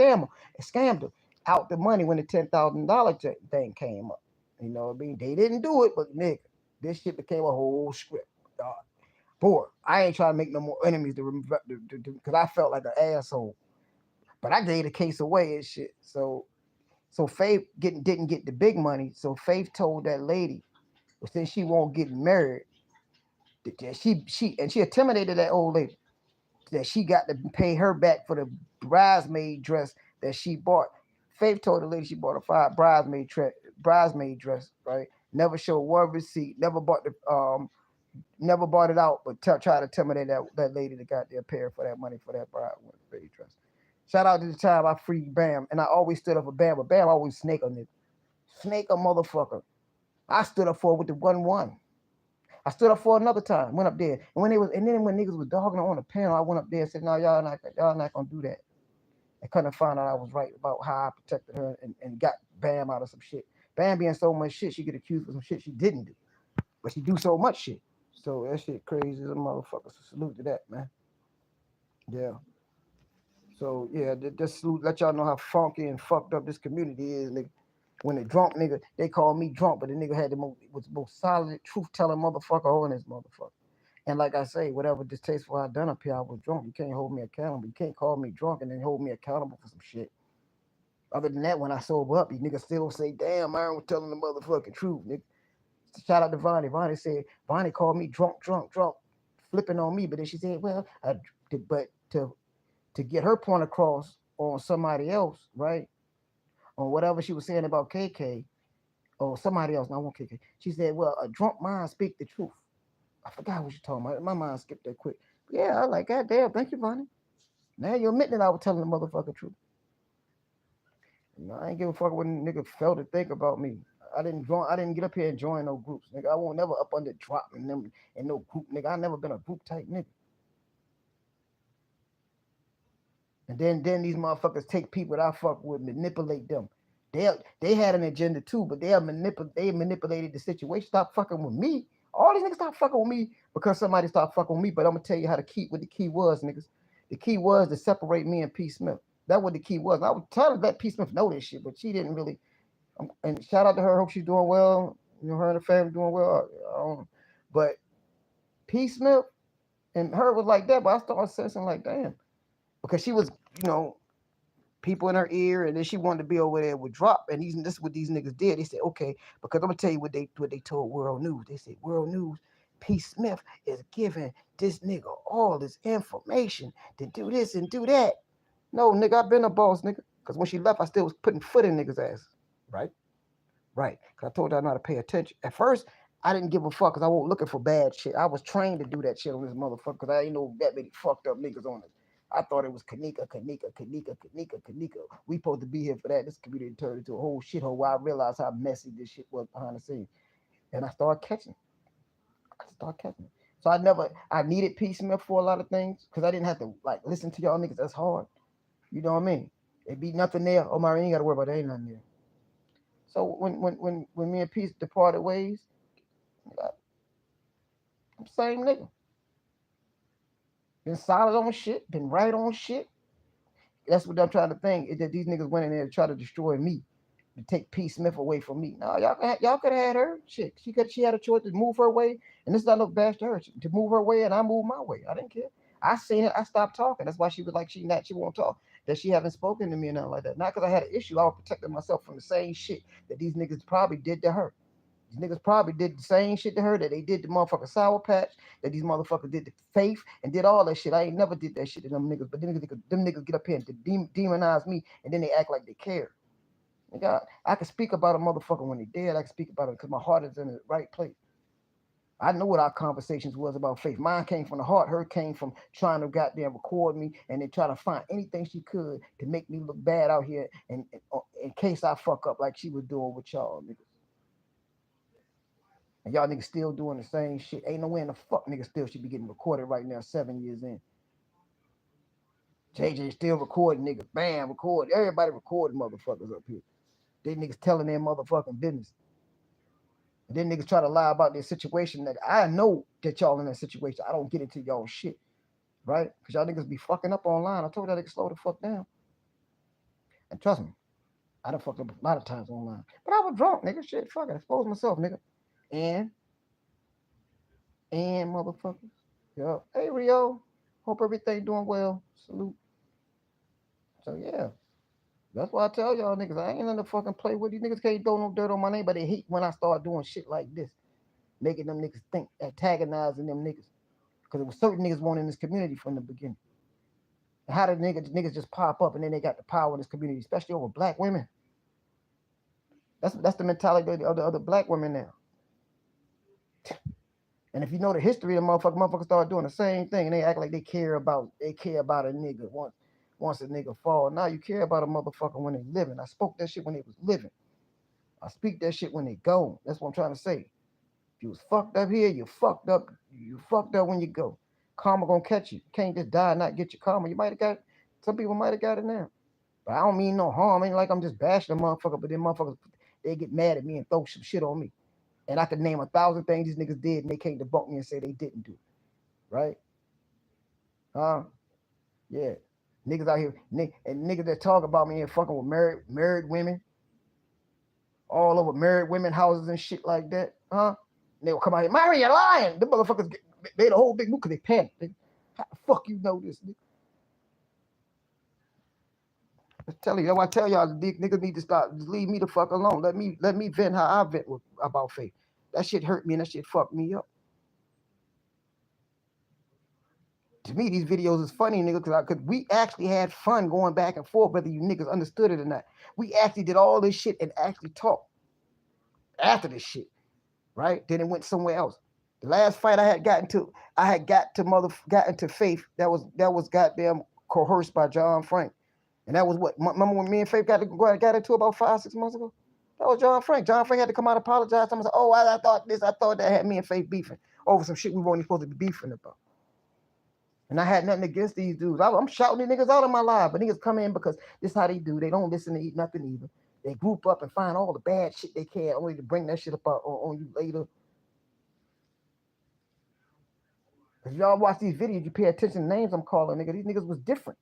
scammed her out the money when the $10,000 thing came up. You know what I mean? They didn't do it, but nigga, this shit became a whole script. Boy, I ain't trying to make no more enemies because I felt like an asshole. But I gave the case away and shit. So Faith didn't get the big money. So Faith told that lady, well, since she won't get married, that she intimidated that old lady that she got to pay her back for the bridesmaid dress that she bought. Faith told the lady she bought a bridesmaid dress, right? Never showed one receipt, never bought it out, but try to intimidate that lady that got their pair for that money for that bridesmaid dress. Shout out to the time I freed Bam, and I always stood up for Bam, but Bam always snake a nigga. Snake a motherfucker. I stood up for it with the 1-1. I stood up for another time, went up there. And then when niggas was dogging her on the panel, I went up there and said, no, y'all not gonna do that. And couldn't find out I was right about how I protected her and got Bam out of some shit. Bam being so much shit, she get accused for some shit she didn't do. But she do so much shit. So that shit crazy as a motherfucker. So salute to that, man. Yeah. So yeah, just salute, let y'all know how funky and fucked up this community is, nigga. When the drunk nigga, they call me drunk, but the nigga had was the most solid, truth telling motherfucker on this motherfucker. And like I say, whatever distasteful I done up here, I was drunk. You can't hold me accountable. You can't call me drunk and then hold me accountable for some shit. Other than that, when I sober up, these niggas still say, damn, Aaron was telling the motherfucking truth, nigga. Shout out to Vonnie. Vonnie called me drunk, flipping on me. But then she said, well, but to get her point across on somebody else, right? On whatever she was saying about KK or somebody else, no, I want KK. She said, well, a drunk mind speak the truth. I forgot what you're talking about. My mind skipped that quick. But yeah, I like, God damn, thank you, Vonnie. Now you admit that I was telling the motherfucking truth. I ain't give a fuck what nigga felt to think about me. I didn't get up here and join no groups, nigga. I won't never up under dropping them in no group, nigga. I never been a group type nigga. And then these motherfuckers take people that I fuck with, manipulate them. They had an agenda too, but they manipulated the situation. Stop fucking with me. All these niggas stop fucking with me because somebody stopped fucking with me. But I'm gonna tell you what the key was, niggas. The key was to separate me and P. Smith. That what the key was. I was trying to let P. Smith know this shit, but she didn't really. And shout out to her. Hope she's doing well. You know, her and her family doing well. But P. Smith and her was like that. But I started sensing like, damn, because she was, you know, people in her ear, and then she wanted to be over there with Drop. And this is what these niggas did. They said, okay, because I'm gonna tell you what they told World News. They said, World News, P. Smith is giving this nigga all this information to do this and do that. No, nigga, I've been a boss, nigga. Because when she left, I still was putting foot in niggas' ass. Right? Right. Because I told her not to pay attention. At first, I didn't give a fuck because I wasn't looking for bad shit. I was trained to do that shit on this motherfucker because I ain't know that many fucked up niggas on it. I thought it was Kanika. We supposed to be here for that. This community turned into a whole shithole where I realized how messy this shit was behind the scenes. And I started catching. So I needed P. Smith for a lot of things because I didn't have to like listen to y'all niggas. That's hard. You know what I mean? It be nothing there. Oh, my, you ain't got to worry about that. Ain't nothing there. So when me and Peace departed ways, I'm the same nigga. Been solid on shit, been right on shit. That's what I'm trying to think, is that these niggas went in there to try to destroy me, to take P. Smith away from me. No, y'all could have had her. Shit, she had a choice to move her way, and this is not no bash to her. To move her way, and I moved my way. I didn't care. I seen it. I stopped talking. That's why she was like she won't talk. That she haven't spoken to me and nothing like that. Not because I had an issue. I was protecting myself from the same shit that these niggas probably did to her. These niggas probably did the same shit to her that they did to motherfucking Sour Patch, that these motherfuckers did to Faith, and did all that shit. I ain't never did that shit to them niggas, but them niggas get up here and demonize me, and then they act like they care. Nigga, I can speak about a motherfucker when they dead. I can speak about it because my heart is in the right place. I know what our conversations was about Faith. Mine came from the heart. Her came from trying to goddamn record me and then try to find anything she could to make me look bad out here, and in case I fuck up like she was doing with y'all niggas. And y'all niggas still doing the same shit. Ain't no way in the fuck niggas still should be getting recorded right now, 7 years in. JJ still recording niggas. Bam, record. Everybody recording motherfuckers up here. They niggas telling their motherfucking business. And then niggas try to lie about their situation. That I know that y'all in that situation. I don't get into y'all shit. Right? Because y'all niggas be fucking up online. I told y'all niggas slow the fuck down. And trust me, I done fucked up a lot of times online. But I was drunk, nigga. Shit, fuck it. I exposed myself, nigga. And motherfuckers. Yeah. Hey Rio. Hope everything doing well. Salute. So yeah. That's why I tell y'all niggas, I ain't in the fucking play with these niggas. Can't throw no dirt on my name, but they hate when I start doing shit like this. Making them niggas think, antagonizing them niggas. Because it was certain niggas wanting this community from the beginning. And how did niggas just pop up and then they got the power in this community, especially over black women? That's the mentality of the other black women now. And if you know the history of motherfuckers start doing the same thing, and they act like they care about a nigga once a nigga fall. Now you care about a motherfucker when they living. I spoke that shit when they was living. I speak that shit when they go. That's what I'm trying to say. If You was fucked up here. You fucked up. You fucked up when you go. Karma gonna catch you. You can't just die and not get your karma. You might have got. Some people might have got it now. But I don't mean no harm. Ain't like I'm just bashing a motherfucker. But then motherfuckers, they get mad at me and throw some shit on me. And I could name 1,000 things these niggas did, and they can't debunk me and say they didn't do it. Right? Huh? Yeah. Niggas out here, and niggas that talk about me and fucking with married women, all over married women houses and shit like that. Huh? And they will come out here, Mary, you're lying. The motherfuckers made a whole big move because they panicked. How the fuck you know this, nigga? I tell you, that's why I tell y'all, niggas need to stop. Just leave me the fuck alone. Let me vent how I vent about faith. That shit hurt me and that shit fucked me up. To me, these videos is funny, nigga, because we actually had fun going back and forth, whether you niggas understood it or not. We actually did all this shit and actually talked after this shit, right? Then it went somewhere else. The last fight I had got into Faith. That was goddamn coerced by John Frank. And that was what, remember when me and Faith got into about 5-6 months ago? That was John Frank. John Frank had to come out and apologize. Someone said, oh, I thought that had me and Faith beefing over some shit we weren't supposed to be beefing about. And I had nothing against these dudes. I'm shouting these niggas out of my life, but niggas come in because this is how they do. They don't listen to eat nothing either. They group up and find all the bad shit they can, only to bring that shit up on you later. If y'all watch these videos, you pay attention to names I'm calling, nigga. These niggas was different.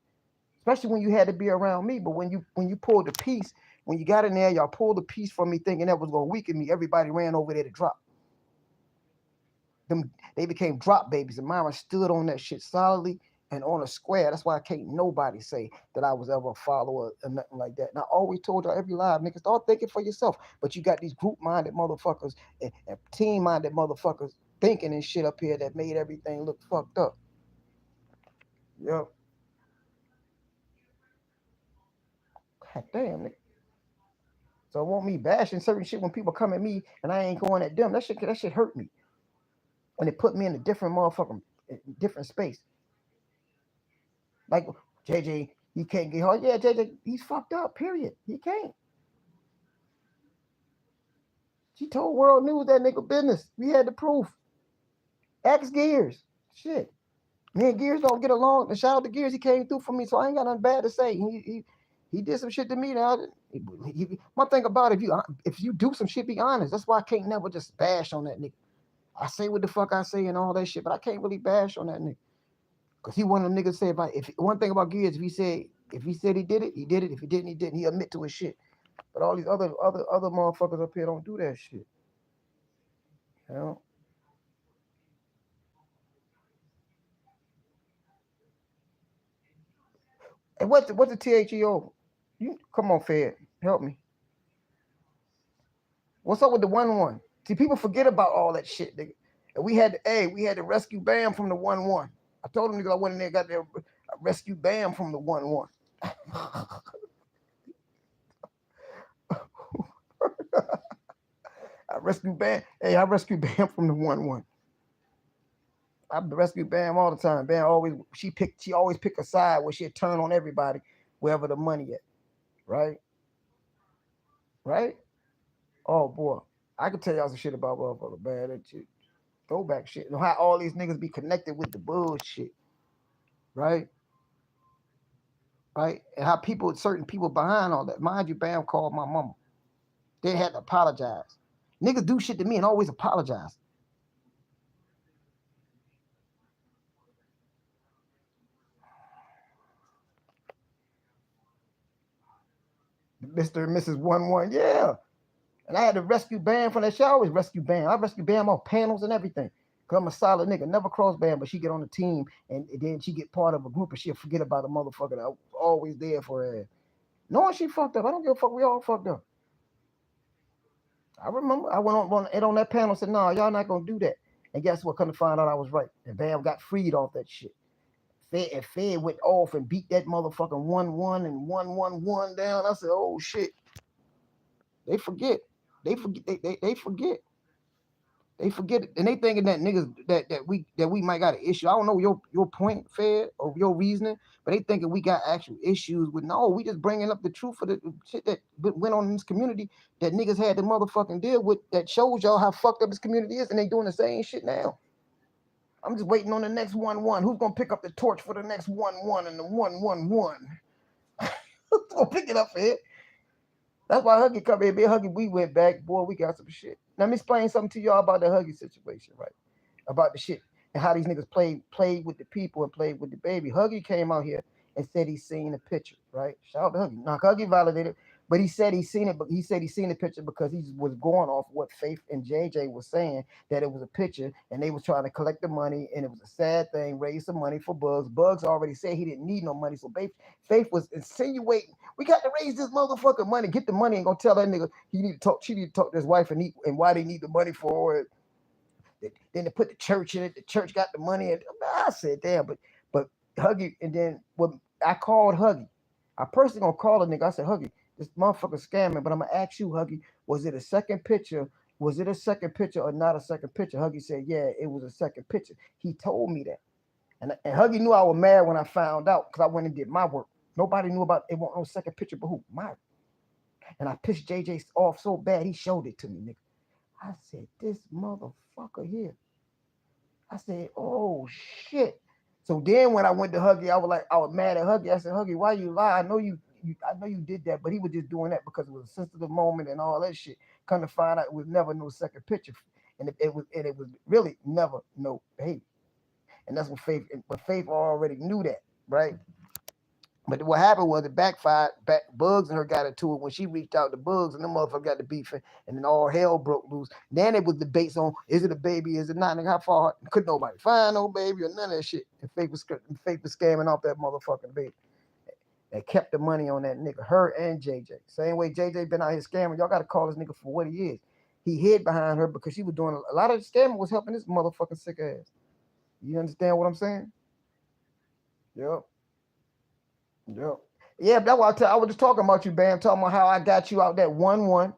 Especially when you had to be around me. But when you pulled the piece, when you got in there, y'all pulled the piece from me thinking that was going to weaken me. Everybody ran over there to drop. They became drop babies. And Myron stood on that shit solidly and on a square. That's why I can't nobody say that I was ever a follower or nothing like that. And I always told y'all every live, niggas, start thinking for yourself. But you got these group-minded motherfuckers and team-minded motherfuckers thinking and shit up here that made everything look fucked up. Yep. God damn, nigga. So it won't me bashing certain shit when people come at me and I ain't going at them. That shit hurt me. And it put me in a different motherfucking different space. Like JJ, he can't get hard. Yeah, JJ, he's fucked up, period. He can't. She told World News that nigga business. We had the proof. Ask Gears. Shit. Me and Gears don't get along. And shout out to Gears, he came through for me, so I ain't got nothing bad to say. He did some shit to me now. One thing about it, if you do some shit, be honest. That's why I can't never just bash on that nigga. I say what the fuck I say and all that shit, but I can't really bash on that nigga. Cause he one of them niggas say if one thing about Gears, if he said he did it, he did it. If he didn't, he didn't. He admit to his shit. But all these other motherfuckers up here don't do that shit. You know? And what's the THEO? You come on, Fed, help me. What's up with the 1-1? See, people forget about all that shit, nigga. And we had to rescue Bam from the 1-1. I told him nigga I went in there, got there, rescue Bam from the 1-1. I rescued Bam. Hey, I rescued Bam from the 1-1. I rescue Bam all the time. Bam she always pick a side where she'd turn on everybody, wherever the money at. Right? Right? Oh boy. I could tell y'all some shit about motherfucker, man. That shit. Throwback shit. You know how all these niggas be connected with the bullshit. Right? Right? And how certain people behind all that. Mind you, Bam called my mama. They had to apologize. Niggas do shit to me and always apologize. Mr. and Mrs. 1-1, yeah. And I had to rescue Bam from that shit. I always rescue Bam. I rescue Bam on panels and everything. Because I'm a solid nigga. Never cross Bam, but she get on the team and then she get part of a group and she'll forget about a motherfucker that was always there for her. Knowing she fucked up. I don't give a fuck. We all fucked up. I remember I went on that panel and said, no, y'all not going to do that. And guess what? Come to find out I was right. And Bam got freed off that shit. Fed went off and beat that motherfucking 1-1 and 1-1-1 down. I said, oh shit. They forget. They forget. They forget it, and they thinking that niggas that we might got an issue. I don't know your point, Fed, or your reasoning, but they thinking we got actual issues with. No, we just bringing up the truth for the shit that went on in this community that niggas had to motherfucking deal with. That shows y'all how fucked up this community is, and they doing the same shit now. I'm just waiting on the next 1-1. Who's gonna pick up the torch for the next 1-1 and the 1-1-1? Who's gonna pick it up, Fed? That's why Huggy come here, big Huggy. We went back, boy. We got some shit. Let me explain something to y'all about the Huggy situation, right? About the shit and how these niggas played with the people and played with the baby. Huggy came out here and said he seen the picture, right? Shout out to Huggy. Now Huggy validated, but he said he seen it. But he said he seen the picture because he was going off what Faith and JJ was saying, that it was a picture and they was trying to collect the money and it was a sad thing, raise some money for Bugs. Bugs already said he didn't need no money, so Faith was insinuating we got to raise this motherfucking money, get the money, and gonna tell that nigga he need to talk. She need to talk to his wife and why they need the money for it. Then they put the church in it. The church got the money, and I said, damn. But Huggy, and then what I called Huggy. I personally gonna call a nigga. I said, Huggy, this motherfucker scamming. But I'm gonna ask you, Huggy, was it a second picture? Was it a second picture or not a second picture? Huggy said, yeah, it was a second picture. He told me that, and Huggy knew I was mad when I found out because I went and did my work. Nobody knew about it. Wasn't no second picture, but who? Mine. And I pissed JJ off so bad he showed it to me, nigga. I said, this motherfucker here. I said, oh shit. So then when I went to Huggy, I was mad at Huggy. I said, Huggy, why you lie? I know you did that, but he was just doing that because it was a sensitive moment and all that shit. Come to find out it was never no second picture. And it was really never no baby. And that's what Faith already knew that, right? But what happened was it backfired. Bugs and her got into it when she reached out to Bugs, and the motherfucker got the beef, and then all hell broke loose. Then it was debates on is it a baby, is it not? And how far could nobody find no baby or none of that shit. And Faith was scamming off that motherfucking baby. They kept the money on that nigga, her and JJ. Same way JJ been out here scamming. Y'all got to call this nigga for what he is. He hid behind her because she was doing a lot of the scamming was helping this motherfucking sick ass. You understand what I'm saying? Yep. Yeah, that's why I was just talking about you, Bam, talking about how I got you out that 1-1.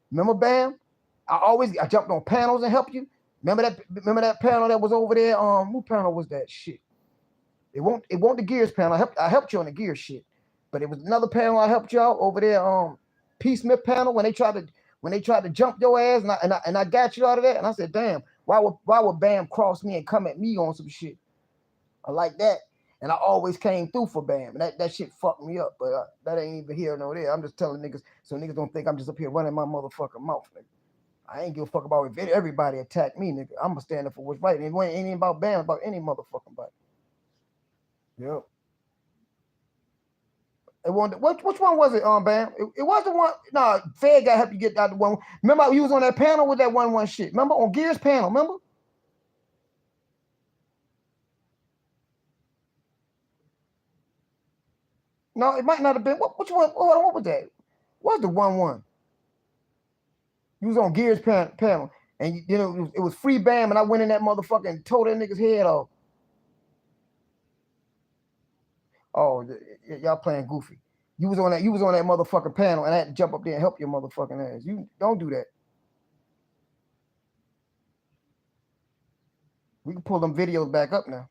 Remember, Bam? I jumped on panels and helped you. Remember that panel that was over there? What panel was that shit? It won't the gears panel. I helped you on the gear shit. But it was another panel I helped you out over there, P. Smith panel when they tried to jump your ass and I got you out of that. And I said, damn, why would Bam cross me and come at me on some shit? I like that. And I always came through for Bam. And that shit fucked me up. But that ain't even here nor there. I'm just telling niggas so niggas don't think I'm just up here running my motherfucking mouth, nigga. I ain't give a fuck about if everybody attack me, nigga. I'm going to stand up for what's right. And it ain't about Bam, about any motherfucking body. Yep. Which one was it, Bam? It was the one. Nah, Fed got help you get out the one. Remember, you was on that panel with that 1-1 shit. Remember on Gears panel? Remember? No, it might not have been. Which one? Hold on, what was that? What was the 1-1? You was on Gears panel, and you know it was free Bam, and I went in that motherfucker and tore that nigga's head off. Oh, y'all playing goofy. You was on that motherfucking panel, and I had to jump up there and help your motherfucking ass. You don't do that. We can pull them videos back up now.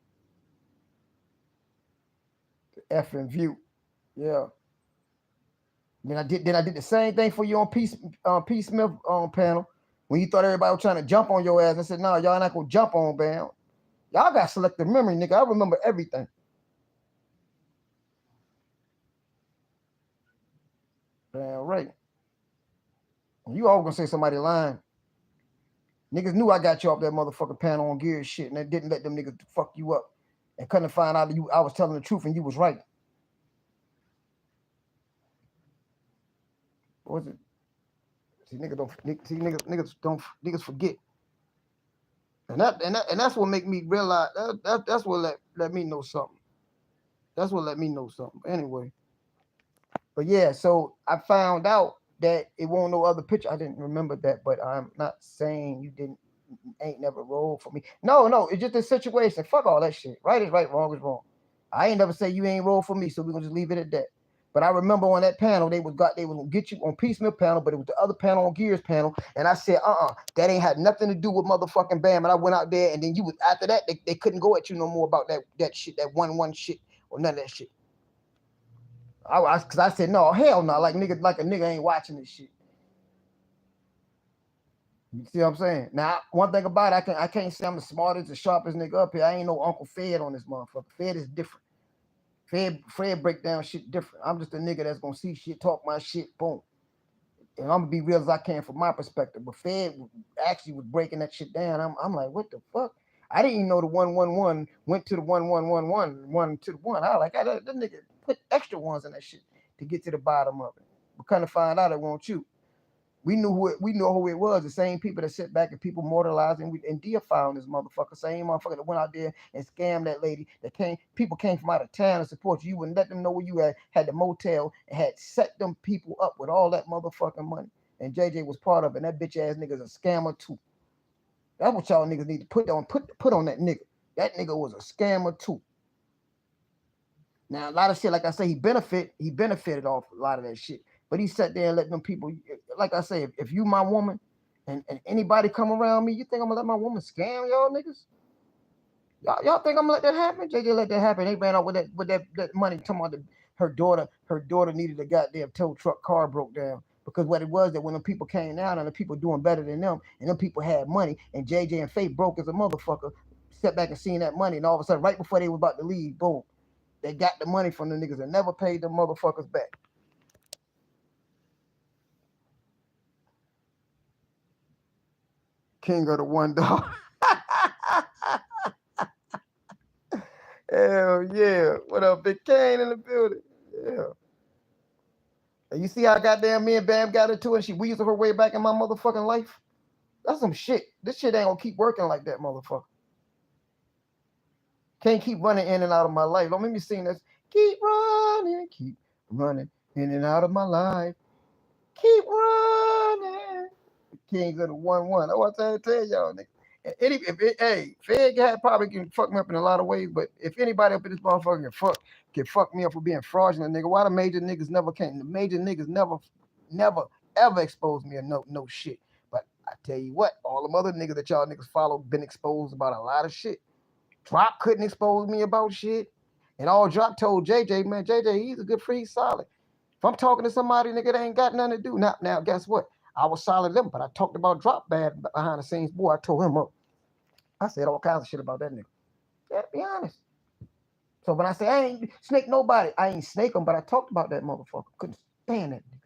The effing view. Yeah. Then I did the same thing for you on P. Smith panel when you thought everybody was trying to jump on your ass. I said, no, y'all not gonna jump on Bam. Y'all got selective memory, nigga. I remember everything. Damn right. You always gonna say somebody lying. Niggas knew I got you off that motherfucking panel on Gears shit, and they didn't let them niggas fuck you up. And couldn't find out I was telling the truth and you was right. What was it? Niggas forget. And that's what make me realize that's what let me know something. That's what let me know something. Anyway. But yeah, so I found out that it won't no other picture. I didn't remember that, but I'm not saying you ain't never rolled for me. No, it's just a situation. Fuck all that shit. Right is right, wrong is wrong. I ain't never say you ain't rolled for me, so we're gonna just leave it at that. But I remember on that panel, they would get you on piecemeal panel, but it was the other panel on Gears panel. And I said, that ain't had nothing to do with motherfucking Bam. And I went out there, and then you was after that, they couldn't go at you no more about that shit, that 1-1 shit, or none of that shit. Cause I said, no, hell no, like a nigga ain't watching this shit. You see what I'm saying? Now, one thing about it, I can't say I'm the smartest, the sharpest nigga up here. I ain't no Uncle Fed on this motherfucker. Fed is different. Fred break down shit different. I'm just a nigga that's gonna see shit, talk my shit, boom. And I'm gonna be real as I can from my perspective. But Fed actually was breaking that shit down. I'm like, what the fuck? I didn't even know the 1-1-1 went to the 1-1-1-1, 1 to the 1. I was like, that nigga put extra ones in that shit to get to the bottom of it. But kind of find out it won't you. We know who it was. The same people that sit back and people mortalizing and deifying this motherfucker. Same motherfucker that went out there and scammed that lady. People came from out of town to support you. You wouldn't let them know where you had the motel and had set them people up with all that motherfucking money. And JJ was part of it. And that bitch ass nigga's a scammer too. That's what y'all niggas need to put on that nigga. That nigga was a scammer too. Now a lot of shit, like I say, he benefited off a lot of that shit. But he sat there and let them people, like I say, if you my woman and anybody come around me, you think I'm gonna let my woman scam y'all niggas? Y'all think I'm gonna let that happen? JJ let that happen. They ran out with that money talking about her daughter needed a goddamn tow truck, car broke down. Because what it was that when the people came down and the people doing better than them, and them people had money, and JJ and Faith broke as a motherfucker, stepped back and seen that money, and all of a sudden, right before they were about to leave, boom, they got the money from the niggas and never paid them motherfuckers back. King of the $1. Hell yeah. What up, Big Kane in the building? Yeah. And you see how goddamn me and Bam got into it and she weaseled her way back in my motherfucking life? That's some shit. This shit ain't gonna keep working like that, motherfucker. Can't keep running in and out of my life. Don't make me sing this. Keep running in and out of my life. Keep running. Kings of the 1-1. I want to tell y'all, nigga. Fed probably can fuck me up in a lot of ways, but if anybody up in this motherfucker can fuck me up for being fraudulent, nigga, why the major niggas never came? The major niggas never ever exposed me or no shit. But I tell you what, all them other niggas that y'all niggas follow been exposed about a lot of shit. Drop couldn't expose me about shit. And all Drop told JJ, man, JJ, he's a good free solid. If I'm talking to somebody, nigga, that ain't got nothing to do. Now, guess what? I was solid them, but I talked about Drop bad behind the scenes. Boy, I told him up. I said all kinds of shit about that nigga. Yeah, to be honest. So when I say I ain't snake nobody, I ain't snake him, but I talked about that motherfucker. Couldn't stand that nigga.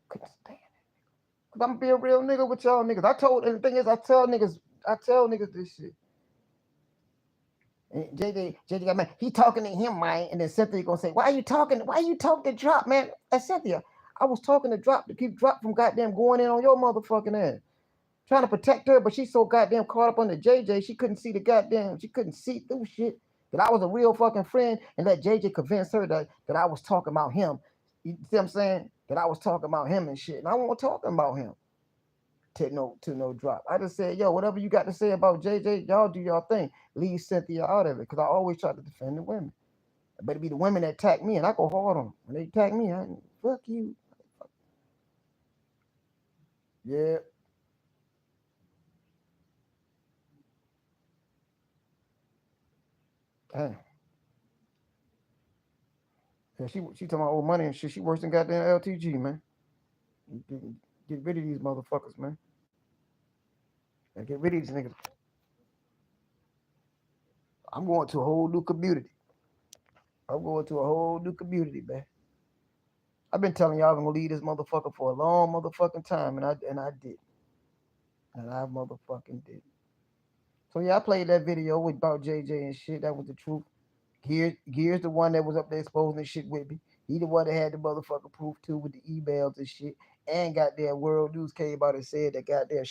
Couldn't stand it. Cause I'm gonna be a real nigga with y'all niggas. And the thing is, I tell niggas this shit. And JJ got mad. He talking to him, man. And then Cynthia gonna say, why you talking to Drop, man? Cynthia, I was talking to Drop to keep Drop from goddamn going in on your motherfucking ass. Trying to protect her, but she's so goddamn caught up on the JJ, she couldn't see through shit. That I was a real fucking friend and let JJ convince her that I was talking about him. You see what I'm saying? That I was talking about him and shit. And I wasn't talking about him to no Drop. I just said, yo, whatever you got to say about JJ, y'all do y'all thing. Leave Cynthia out of it. Because I always try to defend the women. But it be the women that attack me and I go hard on them. When they attack me, fuck you. Yeah. Damn. Yeah, she talking about old money and shit. She worse than goddamn LTG, man. Get rid of these motherfuckers, man. And get rid of these niggas. I'm going to a whole new community. Man. I've been telling y'all I'm gonna leave this motherfucker for a long motherfucking time, and I did. And I motherfucking did. So yeah, I played that video about JJ and shit. That was the truth. Gears the one that was up there exposing this shit with me. He the one that had the motherfucker proof too with the emails and shit. And goddamn World News came out and said that goddamn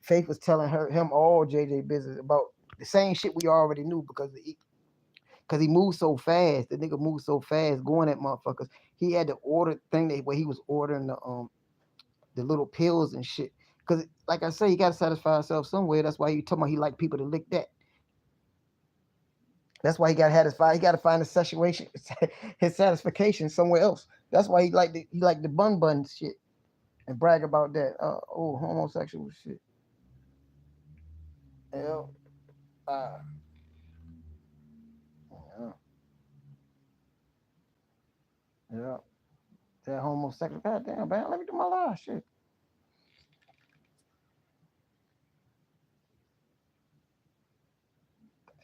Faith was telling him all JJ business about the same shit we already knew because he moved so fast. The nigga moved so fast going at motherfuckers. He had to order thing where he was ordering the little pills and shit. Because like I say, he got to satisfy himself somewhere. That's why he talking about he like people to lick that. That's why he got had his fight. He got to find his situation, his satisfaction somewhere else. That's why he like the bun shit and brag about that. Oh, homosexual shit. Yeah. Uh, yeah. Yeah. That homosexual. Goddamn, man. Let me do my live shit.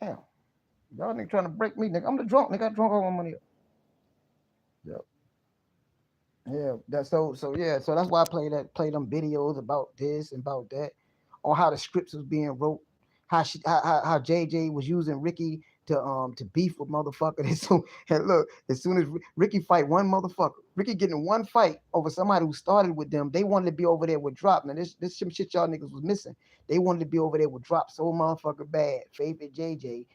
Damn. Y'all nigga trying to break me, nigga. I'm the drunk, nigga. I drunk all my money up. Yep. Yeah. So yeah. So that's why I play them videos about this and about that, on how the scripts was being wrote, how JJ was using Ricky to beef with motherfucker. And look, as soon as Ricky fight one motherfucker, Ricky getting in one fight over somebody who started with them, they wanted to be over there with Drop. Now this some shit y'all niggas was missing. They wanted to be over there with Drop so motherfucker bad. Favorite JJ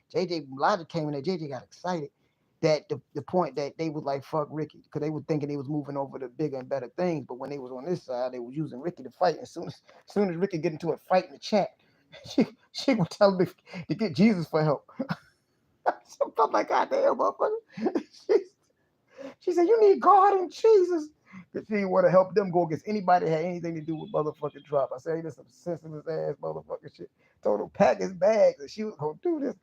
Logic came in there. JJ got excited that the point that they was like fuck Ricky, because they were thinking they was moving over to bigger and better things, but when they was on this side, they was using Ricky to fight. As soon as Ricky get into a fight in the chat, she would tell me to get Jesus for help. So I'm like, God damn, motherfucker. she, she said, you need God and Jesus. Because she didn't want to help them go against anybody that had anything to do with motherfucking Drop. I said, hey, this some senseless ass motherfucking shit. Told him pack his bags and she was gonna do this.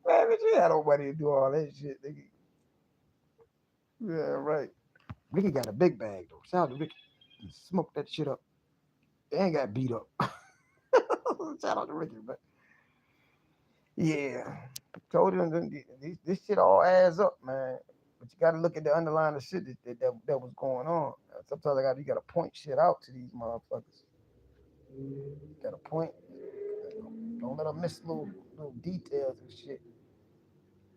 Man, bitch, you had nobody to do all that shit, nigga. Yeah, right. Ricky got a big bag though. Shout out to Ricky. He smoked that shit up. They ain't got beat up. Shout out to Ricky, but yeah. Told him this shit all adds up, man. But you got to look at the underlying of shit that was going on. Sometimes you got to point shit out to these motherfuckers. You got to point. Don't let them miss little details and shit.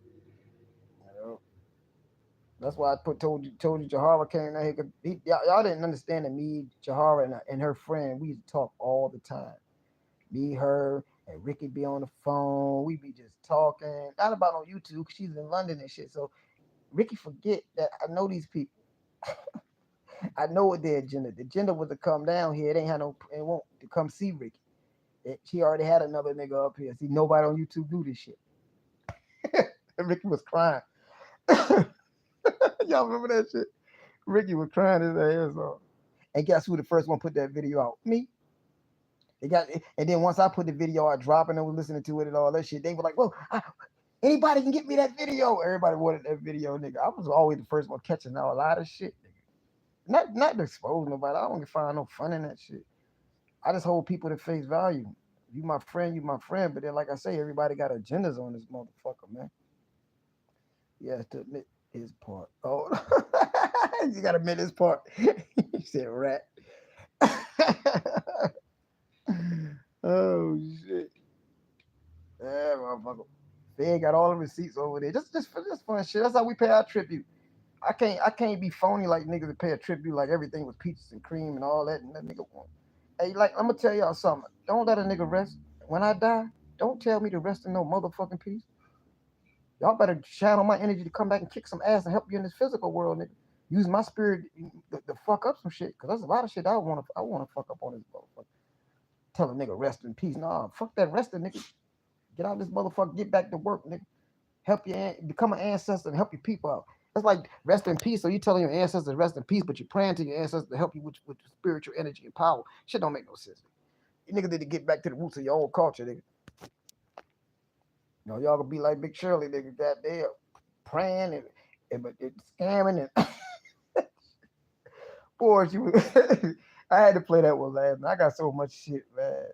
You know. That's why I told you Jahara came out here. Y'all didn't understand that me, Jahara, and her friend, we used to talk all the time. Me, her, and Ricky be on the phone. We be just talking. Not about on YouTube, 'cause she's in London and shit. So Ricky forget that I know these people. I know what their agenda. The agenda was to come down here. It ain't had no. It won't to come see Ricky. She already had another nigga up here. See, nobody on YouTube do this shit. And Ricky was crying. Y'all remember that shit? Ricky was crying his ass off. And guess who the first one put that video out? Me. And then once I put the video out, dropping and was listening to it and all that shit, they were like, "Whoa, anybody can get me that video." Everybody wanted that video, nigga. I was always the first one catching out a lot of shit, nigga. Not to expose nobody. I don't find no fun in that shit. I just hold people to face value. You my friend, you my friend. But then, like I say, everybody got agendas on this motherfucker, man. He has to admit his part. Oh, you gotta admit his part. He said rat. Oh shit. Yeah, motherfucker. They ain't got all the receipts over there. Just for this fun shit. That's how we pay our tribute. I can't be phony like niggas that pay a tribute like everything was peaches and cream and all that and that nigga want. Hey, like I'm gonna tell y'all something. Don't let a nigga rest. When I die, don't tell me to rest in no motherfucking peace. Y'all better channel my energy to come back and kick some ass and help you in this physical world, nigga. Use my spirit to fuck up some shit. Cause there's a lot of shit I wanna fuck up on this motherfucker. Tell a nigga rest in peace. Nah, fuck that resting, nigga. Get out of this motherfucker, get back to work, nigga. Help your become an ancestor and help your people out. That's like rest in peace. So you telling your ancestors rest in peace, but you're praying to your ancestors to help you with spiritual energy and power. Shit don't make no sense. You niggas need to get back to the roots of your old culture, nigga. You know, y'all gonna be like Big Shirley, nigga, goddamn, praying and scamming and boy, I had to play that one last night. I got so much shit, man.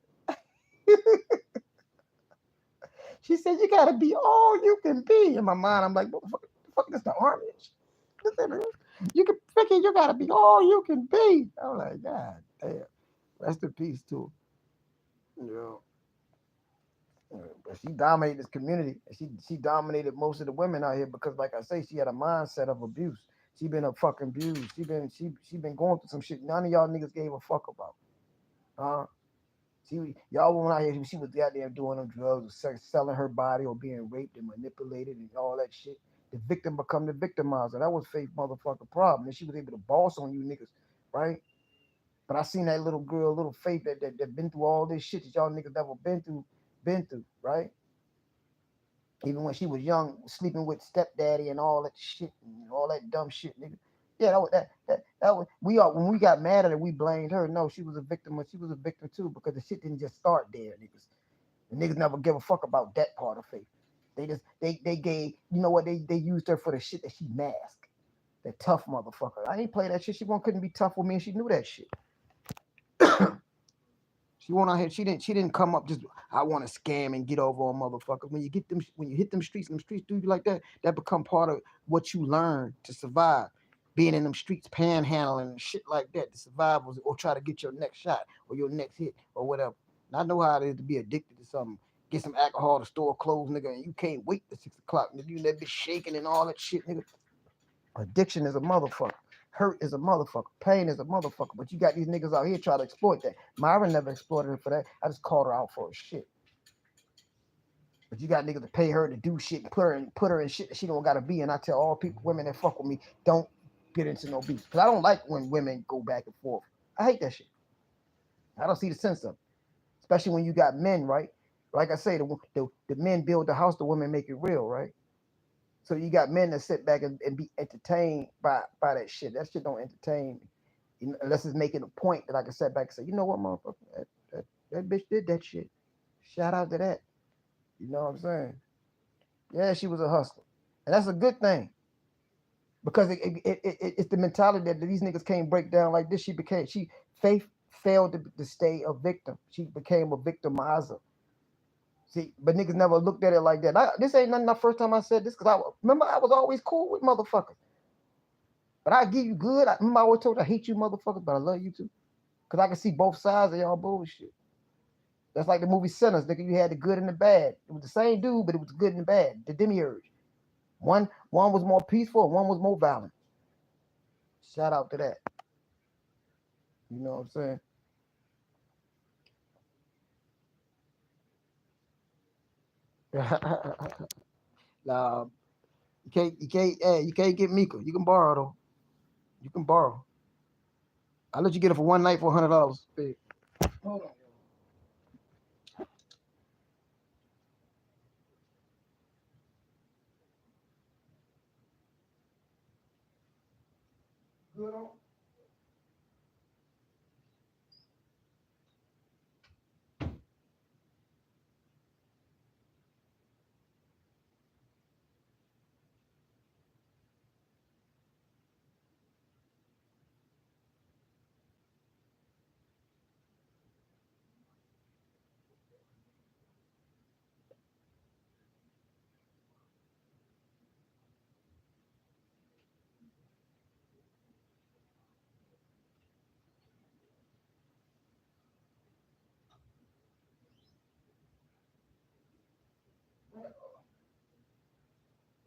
She said, you gotta be all you can be. In my mind, I'm like, what the fuck is the army? You can freaking, you gotta be all you can be. I'm like, God damn. Rest in peace too. You know. But she dominated this community. She dominated most of the women out here because, like I say, she had a mindset of abuse. She been a fucking abused. She been going through some shit none of y'all niggas gave a fuck about. Y'all went out here. She was out there doing them drugs, or selling her body, or being raped and manipulated and all that shit. The victim become the victimizer. That was Faith motherfucking problem. And she was able to boss on you niggas, right? But I seen that little girl, little Faith that been through all this shit that y'all niggas never been through, right? Even when she was young, sleeping with stepdaddy and all that shit and all that dumb shit, nigga. Yeah, that was we are when we got mad at her, we blamed her. No, she was a victim, but she was a victim too because the shit didn't just start there, niggas. The niggas never give a fuck about that part of faith. They just they gave you know what they used her for the shit that she masked. That tough motherfucker. I ain't play that shit. She won't couldn't be tough with me, and she knew that shit. She went out here. She didn't come up just I want to scam and get over on motherfuckers. When you hit them streets, and them streets do you like that. That become part of what you learn to survive. Being in them streets, panhandling and shit like that, to survive or try to get your next shot or your next hit or whatever. And I know how it is to be addicted to something. Get some alcohol, the store closed, nigga, and you can't wait till 6 o'clock. Nigga, you that bitch shaking and all that shit, nigga. Addiction is a motherfucker. Hurt is a motherfucker. Pain is a motherfucker. But you got these niggas out here trying to exploit that. Myra never exploited her for that. I just called her out for her shit. But you got niggas to pay her to do shit and put her in shit that she don't gotta be. And I tell all people, women that fuck with me, don't get into no beef. Because I don't like when women go back and forth. I hate that shit. I don't see the sense of it. Especially when you got men, right? Like I say, the men build the house, the women make it real, right? So you got men that sit back and be entertained by that shit. That shit don't entertain me. Unless it's making a point that I can sit back and say, you know what, motherfucker, that bitch did that shit. Shout out to that. You know what I'm saying? Yeah, she was a hustler. And that's a good thing. Because it's the mentality that these niggas can't break down like this. Faith failed to stay a victim. She became a victimizer. See, but niggas never looked at it like that. This ain't nothing the first time I said this because I was always cool with motherfuckers. But I give you good. Remember I always told you I hate you motherfuckers, but I love you too. Because I can see both sides of y'all bullshit. That's like the movie Sinners, nigga. You had the good and the bad. It was the same dude, but it was the good and the bad. The demiurge. One was more peaceful and one was more violent. Shout out to that. You know what I'm saying? Nah, you can't get Mika. You can borrow though. You can borrow. I'll let you get it for one night for $100. Hold on. Good on.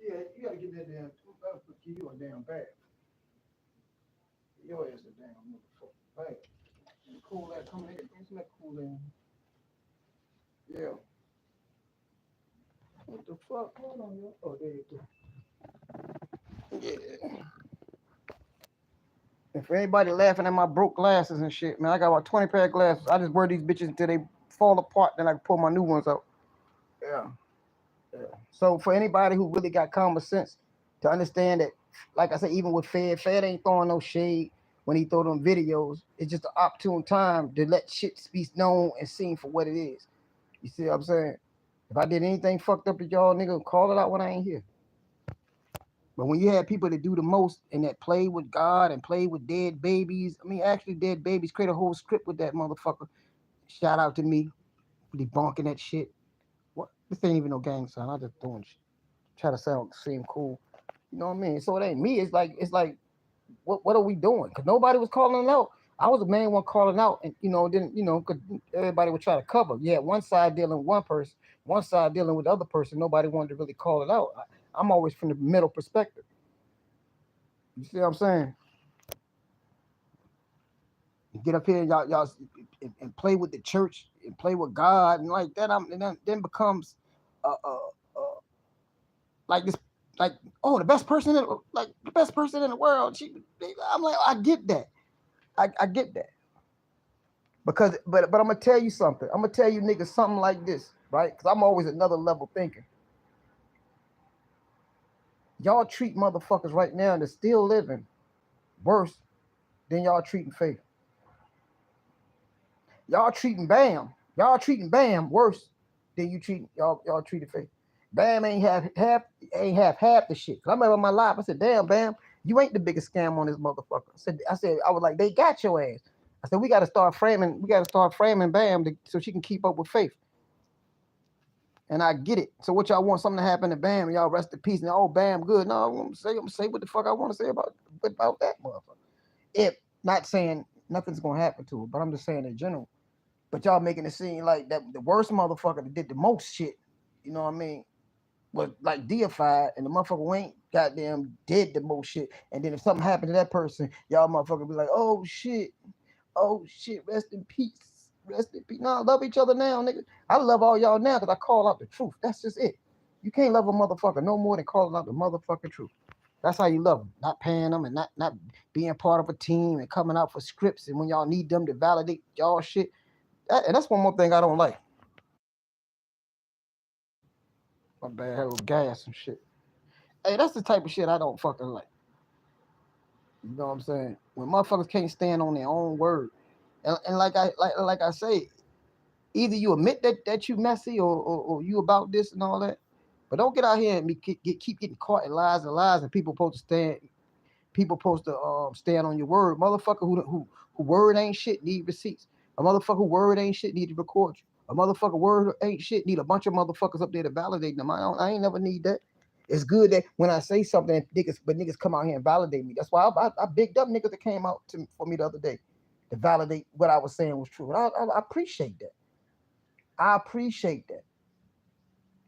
Yeah, you gotta get that damn. I'll give you a damn bag. Your ass a damn motherfucker. Bag. Cool that. Come here. Bring some that cool in. Yeah. What the fuck? Hold on, yo. Oh, there you go. Yeah. And for anybody laughing at my broke glasses and shit, man, I got about 20 pair of glasses. I just wear these bitches until they fall apart, then I can pull my new ones out. Yeah. Yeah. So for anybody who really got common sense to understand that, like I said, even with Fed ain't throwing no shade when he throw them videos. It's just an opportune time to let shit be known and seen for what it is. You see what I'm saying? If I did anything fucked up to y'all, nigga, call it out when I ain't here. But when you have people that do the most and that play with God and play with dead babies, I mean, actually, dead babies create a whole script with that motherfucker. Shout out to me for debunking that shit. What? This ain't even no gang sign. I just doing shit. Try to seem cool. You know what I mean? So it ain't me. It's like what are we doing? Because nobody was calling out. I was the main one calling out, and then cause everybody would try to cover. Yeah, one side dealing with one person, one side dealing with the other person. Nobody wanted to really call it out. I'm always from the middle perspective. You see what I'm saying? You get up here, y'all, and play with the church and play with God and like that. And then becomes like this, like the best person in the world. I'm like, I get that. I get that. Because but I'm gonna tell you something. I'm gonna tell you niggas something like this, right? Because I'm always another level thinking. Y'all treat motherfuckers right now that's still living worse than y'all treating Faith. Y'all treating Bam. Y'all treating Bam worse than you treat y'all treated Faith. Bam ain't have half the shit. I remember my life. I said, damn, Bam, you ain't the biggest scam on this motherfucker. I was like, they got your ass. I said, we gotta start framing Bam so she can keep up with Faith. And I get it. So what y'all want something to happen to Bam and y'all rest in peace and oh Bam good. No, I'm gonna say what the fuck I want to say about that motherfucker. If not saying nothing's gonna happen to her, but I'm just saying in general. But y'all making it seem like that the worst motherfucker that did the most shit, you know what I mean, was like deified, and the motherfucker who ain't goddamn did the most shit. And then if something happened to that person, y'all motherfucker be like, oh shit, rest in peace. Rest in peace. No, love each other now, nigga. I love all y'all now because I call out the truth. That's just it. You can't love a motherfucker no more than calling out the motherfucking truth. That's how you love them. Not paying them and not being part of a team and coming out for scripts and when y'all need them to validate y'all shit. And that's one more thing I don't like. My bad, had a little gas and shit. Hey, that's the type of shit I don't fucking like. You know what I'm saying? When motherfuckers can't stand on their own word, and like I say, either you admit that you messy or you about this and all that, but don't get out here and keep getting caught in lies and people supposed to stand on your word. Motherfucker who word ain't shit need receipts. A motherfucker who word ain't shit need to record you. A motherfucker word ain't shit need a bunch of motherfuckers up there to validate them. I ain't never need that. It's good that when I say something, niggas come out here and validate me. That's why I bigged up niggas that came out for me the other day to validate what I was saying was true. I appreciate that. I appreciate that.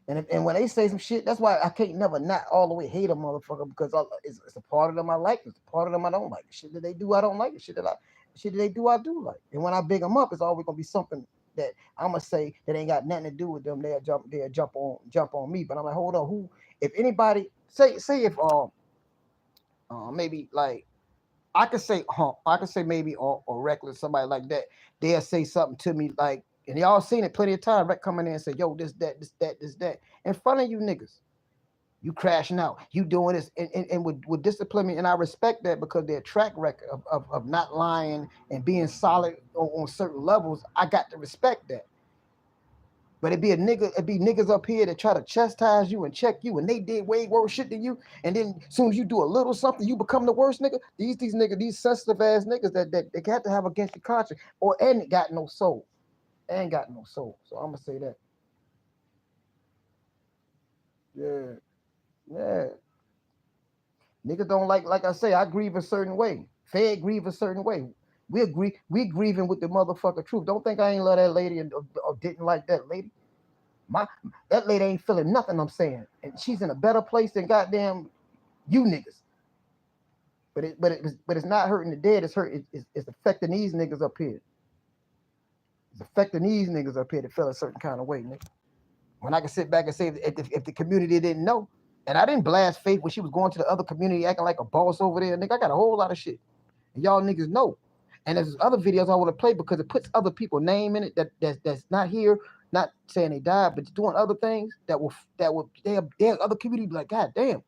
And when they say some shit, that's why I can't never not all the way hate a motherfucker because it's a part of them I like, it's a part of them I don't like. The shit that they do I don't like. The shit that they do I do like. And when I big them up, it's always gonna be something that I'm gonna say that ain't got nothing to do with them. They'll jump on me. But I'm like, hold on, who? If anybody say if maybe like I could say maybe or reckless somebody like that, they'll say something to me like. And y'all seen it plenty of times, Rec coming in and say, yo, this, that. In front of you niggas. You crashing out. You doing this and with discipline me. And I respect that because their track record of not lying and being solid on certain levels, I got to respect that. But it'd be niggas up here that try to chastise you and check you, and they did way worse shit than you. And then as soon as you do a little something, you become the worst nigga. These niggas, these sensitive ass niggas that they got to have against your conscience, and it got no soul. Ain't got no soul. So I'm gonna say that. Yeah. Niggas don't like I say, I grieve a certain way. Fed grieve a certain way. We grieving with the motherfucker truth. Don't think I ain't love that lady or didn't like that lady. That lady ain't feeling nothing I'm saying. And she's in a better place than goddamn you niggas. But it's not hurting the dead, it's affecting these niggas up here. It's affecting these niggas up here that feel a certain kind of way, nigga. When I can sit back and say if the community didn't know, and I didn't blast Faith when she was going to the other community acting like a boss over there, nigga, I got a whole lot of shit. And y'all niggas know. And there's other videos I want to play because it puts other people's name in it that's not here, not saying they died, but doing other things that will their other community be like, God damn.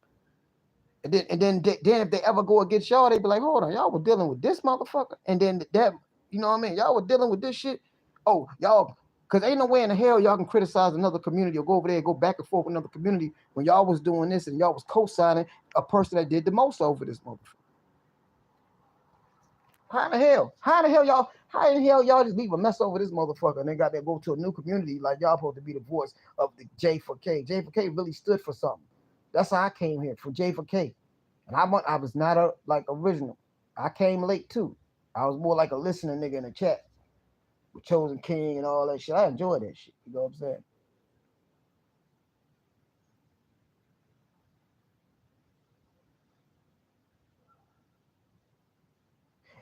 And then if they ever go against y'all, they be like, hold on, y'all were dealing with this motherfucker. And then that, you know what I mean? Y'all were dealing with this shit. Oh, y'all, because ain't no way in the hell y'all can criticize another community or go over there and go back and forth with another community when y'all was doing this and y'all was co-signing a person that did the most over this motherfucker. How the hell y'all just leave a mess over this motherfucker and they got to go to a new community like y'all supposed to be the voice of the J4K. J4K really stood for something. That's how I came here, for J4K. And I was not original. I came late too. I was more like a listening nigga in the chat with Chosen King and all that shit. I enjoy that shit. You know what I'm saying?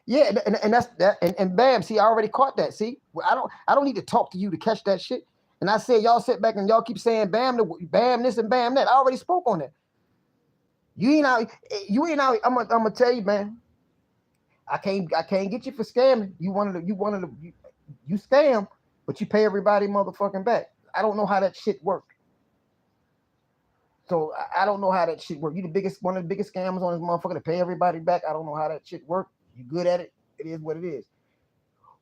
Yeah, and that's that. And bam, see, I already caught that. See, I don't need to talk to you to catch that shit. And I said, y'all sit back and y'all keep saying bam this and bam that. I already spoke on that. You ain't out. I'm gonna tell you, man. I can't get you for scamming. You scam, but you pay everybody motherfucking back. I don't know how that shit work. So I don't know how that shit work. You one of the biggest scammers on this motherfucker to pay everybody back. I don't know how that shit work. You good at it. It is what it is.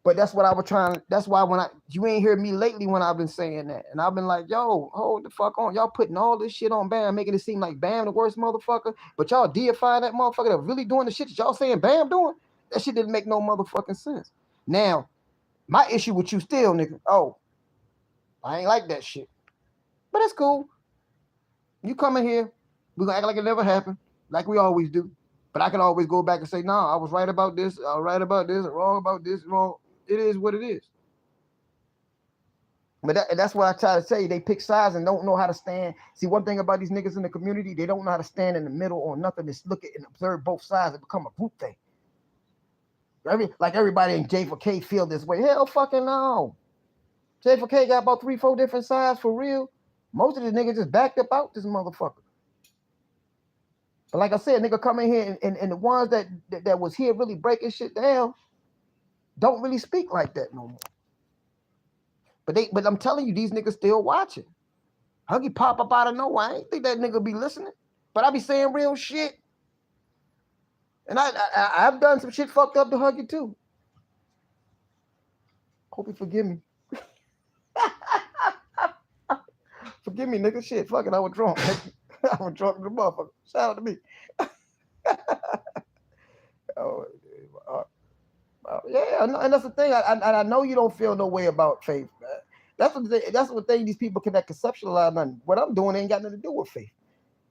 But that's what I was trying. That's why you ain't heard me lately when I've been saying that. And I've been like, yo, hold the fuck on. Y'all putting all this shit on Bam, making it seem like Bam the worst motherfucker. But y'all deifying that motherfucker that really doing the shit that y'all saying Bam doing. That shit didn't make no motherfucking sense. Now, my issue with you still, nigga. Oh, I ain't like that shit. But that's cool. You come in here, we gonna act like it never happened, like we always do. But I can always go back and say, nah, I was right about this, I was right about this, wrong about this, wrong. It is what it is. But that's what I try to say. They pick sides and don't know how to stand. See, one thing about these niggas in the community, they don't know how to stand in the middle or nothing. Just look at and observe both sides and become a group thing. Like everybody in J4K feel this way. Hell fucking no. J4K got about 3-4 different sides for real. Most of the niggas just backed up out this motherfucker. But like I said, nigga come in here and the ones that was here really breaking shit down don't really speak like that no more. But I'm telling you, these niggas still watching. Huggy pop up out of nowhere. I ain't think that nigga be listening. But I be saying real shit. And I've done some shit fucked up to Huggy too. Hope you forgive me. Forgive me, nigga. Shit, fuck it. I was drunk. I was drunk as a motherfucker. Shout out to me. Yeah, and that's the thing. I know you don't feel no way about faith, man. That's what thing these people cannot conceptualize. Nothing. What I'm doing ain't got nothing to do with faith.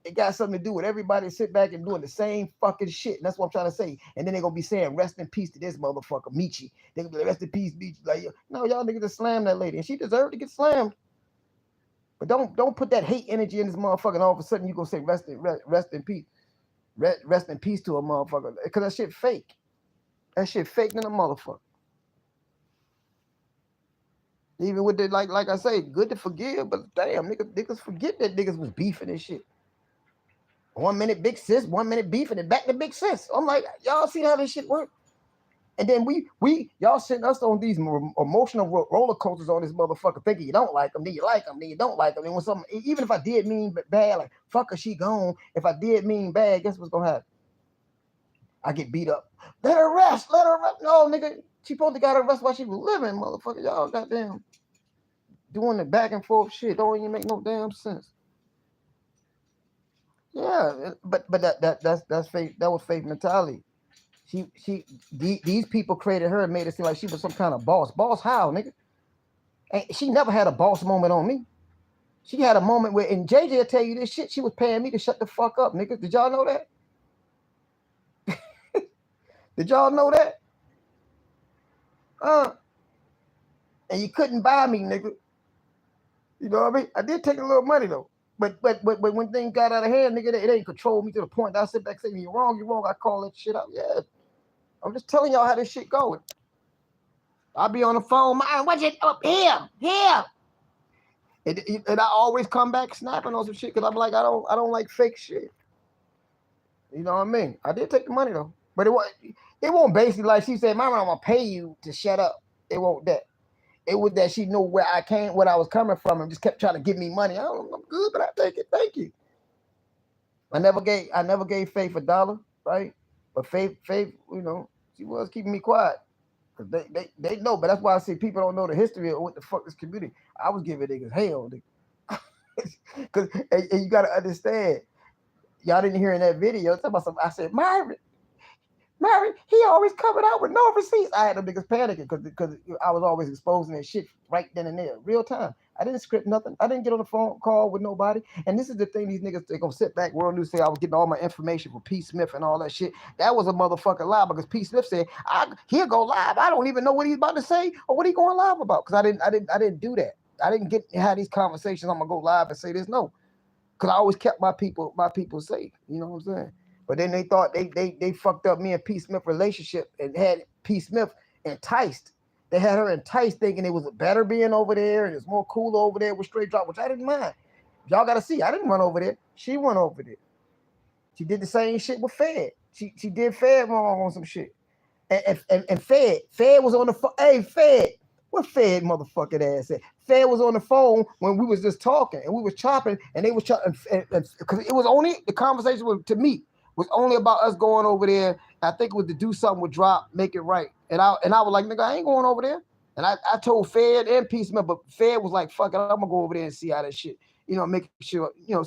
It got something to do with everybody sit back and doing the same fucking shit. And that's what I'm trying to say. And then they're gonna be saying, rest in peace to this motherfucker, Michi. They're gonna be like, rest in peace, Michi. Like, no, y'all niggas just slammed that lady. And she deserved to get slammed. But don't put that hate energy in this motherfucker and all of a sudden you gonna say rest in peace. Rest in peace to a motherfucker. Because that shit fake. That shit fake than a motherfucker. Even with the like I say, good to forgive, but damn, niggas forget that niggas was beefing and shit. 1 minute big sis, 1 minute beefing, and back to big sis. I'm like, y'all see how this shit work? And then y'all send us on these emotional roller coasters on this motherfucker, thinking you don't like them, then you like them, then you don't like them. And when something, even if I did mean bad, like fuck her, she gone. If I did mean bad, guess what's gonna happen? I get beat up. Let her rest. No, nigga, she supposed to got her rest while she was living, motherfucker. Y'all goddamn doing the back and forth shit. Don't even make no damn sense. Yeah, but that's faith. That was faith mentality. These people created her and made it seem like she was some kind of boss. Boss how, nigga? And she never had a boss moment on me. She had a moment where, and JJ will tell you this shit, she was paying me to shut the fuck up, nigga. Did y'all know that? Did y'all know that? And you couldn't buy me, nigga. You know what I mean? I did take a little money though. But when things got out of hand, nigga, it ain't control me to the point that I sit back saying you're wrong. I call that shit out. Yeah. I'm just telling y'all how this shit going. I'll be on the phone, man, what's it up here? And I always come back snapping on some shit because I'm like, I don't like fake shit. You know what I mean? I did take the money though. But it won't basically like she said, Mama, I'm gonna pay you to shut up. It won't that. It was that she knew where I was coming from, and just kept trying to give me money. I'm good, but I take it. Thank you. I never gave Faith $1, right? But Faith, you know, she was keeping me quiet. Cause they know, but that's why I say people don't know the history of what the fuck this community. I was giving niggas hell, nigga. Cause and you gotta understand, y'all didn't hear in that video. Talk about something. I said, Myron, he always coming out with no receipts. I had them niggas panicking because I was always exposing that shit right then and there, real time. I didn't script nothing. I didn't get on the phone call with nobody. And this is the thing, these niggas, they gonna sit back, World News say I was getting all my information from P. Smith and all that shit. That was a motherfucking lie because P. Smith said, he'll go live. I don't even know what he's about to say or what he going live about. Because I didn't do that. I didn't have these conversations. I'm gonna go live and say this. No. Because I always kept my people safe. You know what I'm saying? But then they thought they fucked up me and P. Smith relationship and had P. Smith enticed. They had her enticed thinking it was better being over there and it's more cool over there with straight drop, which I didn't mind. Y'all got to see, I didn't run over there. She went over there. She did the same shit with Fed. She did Fed wrong on some shit. And Fed was on the phone. Hey, Fed, What Fed motherfucking ass at? Fed was on the phone when we was just talking and we was chopping and they was chopping because it was only the conversation was to me was only about us going over there. I think it was to do something with Drop, make it right. And I was like, nigga, I ain't going over there. And I told Fed and Peaceman, but Fed was like, fuck it, I'm gonna go over there and see how that shit, make sure, see how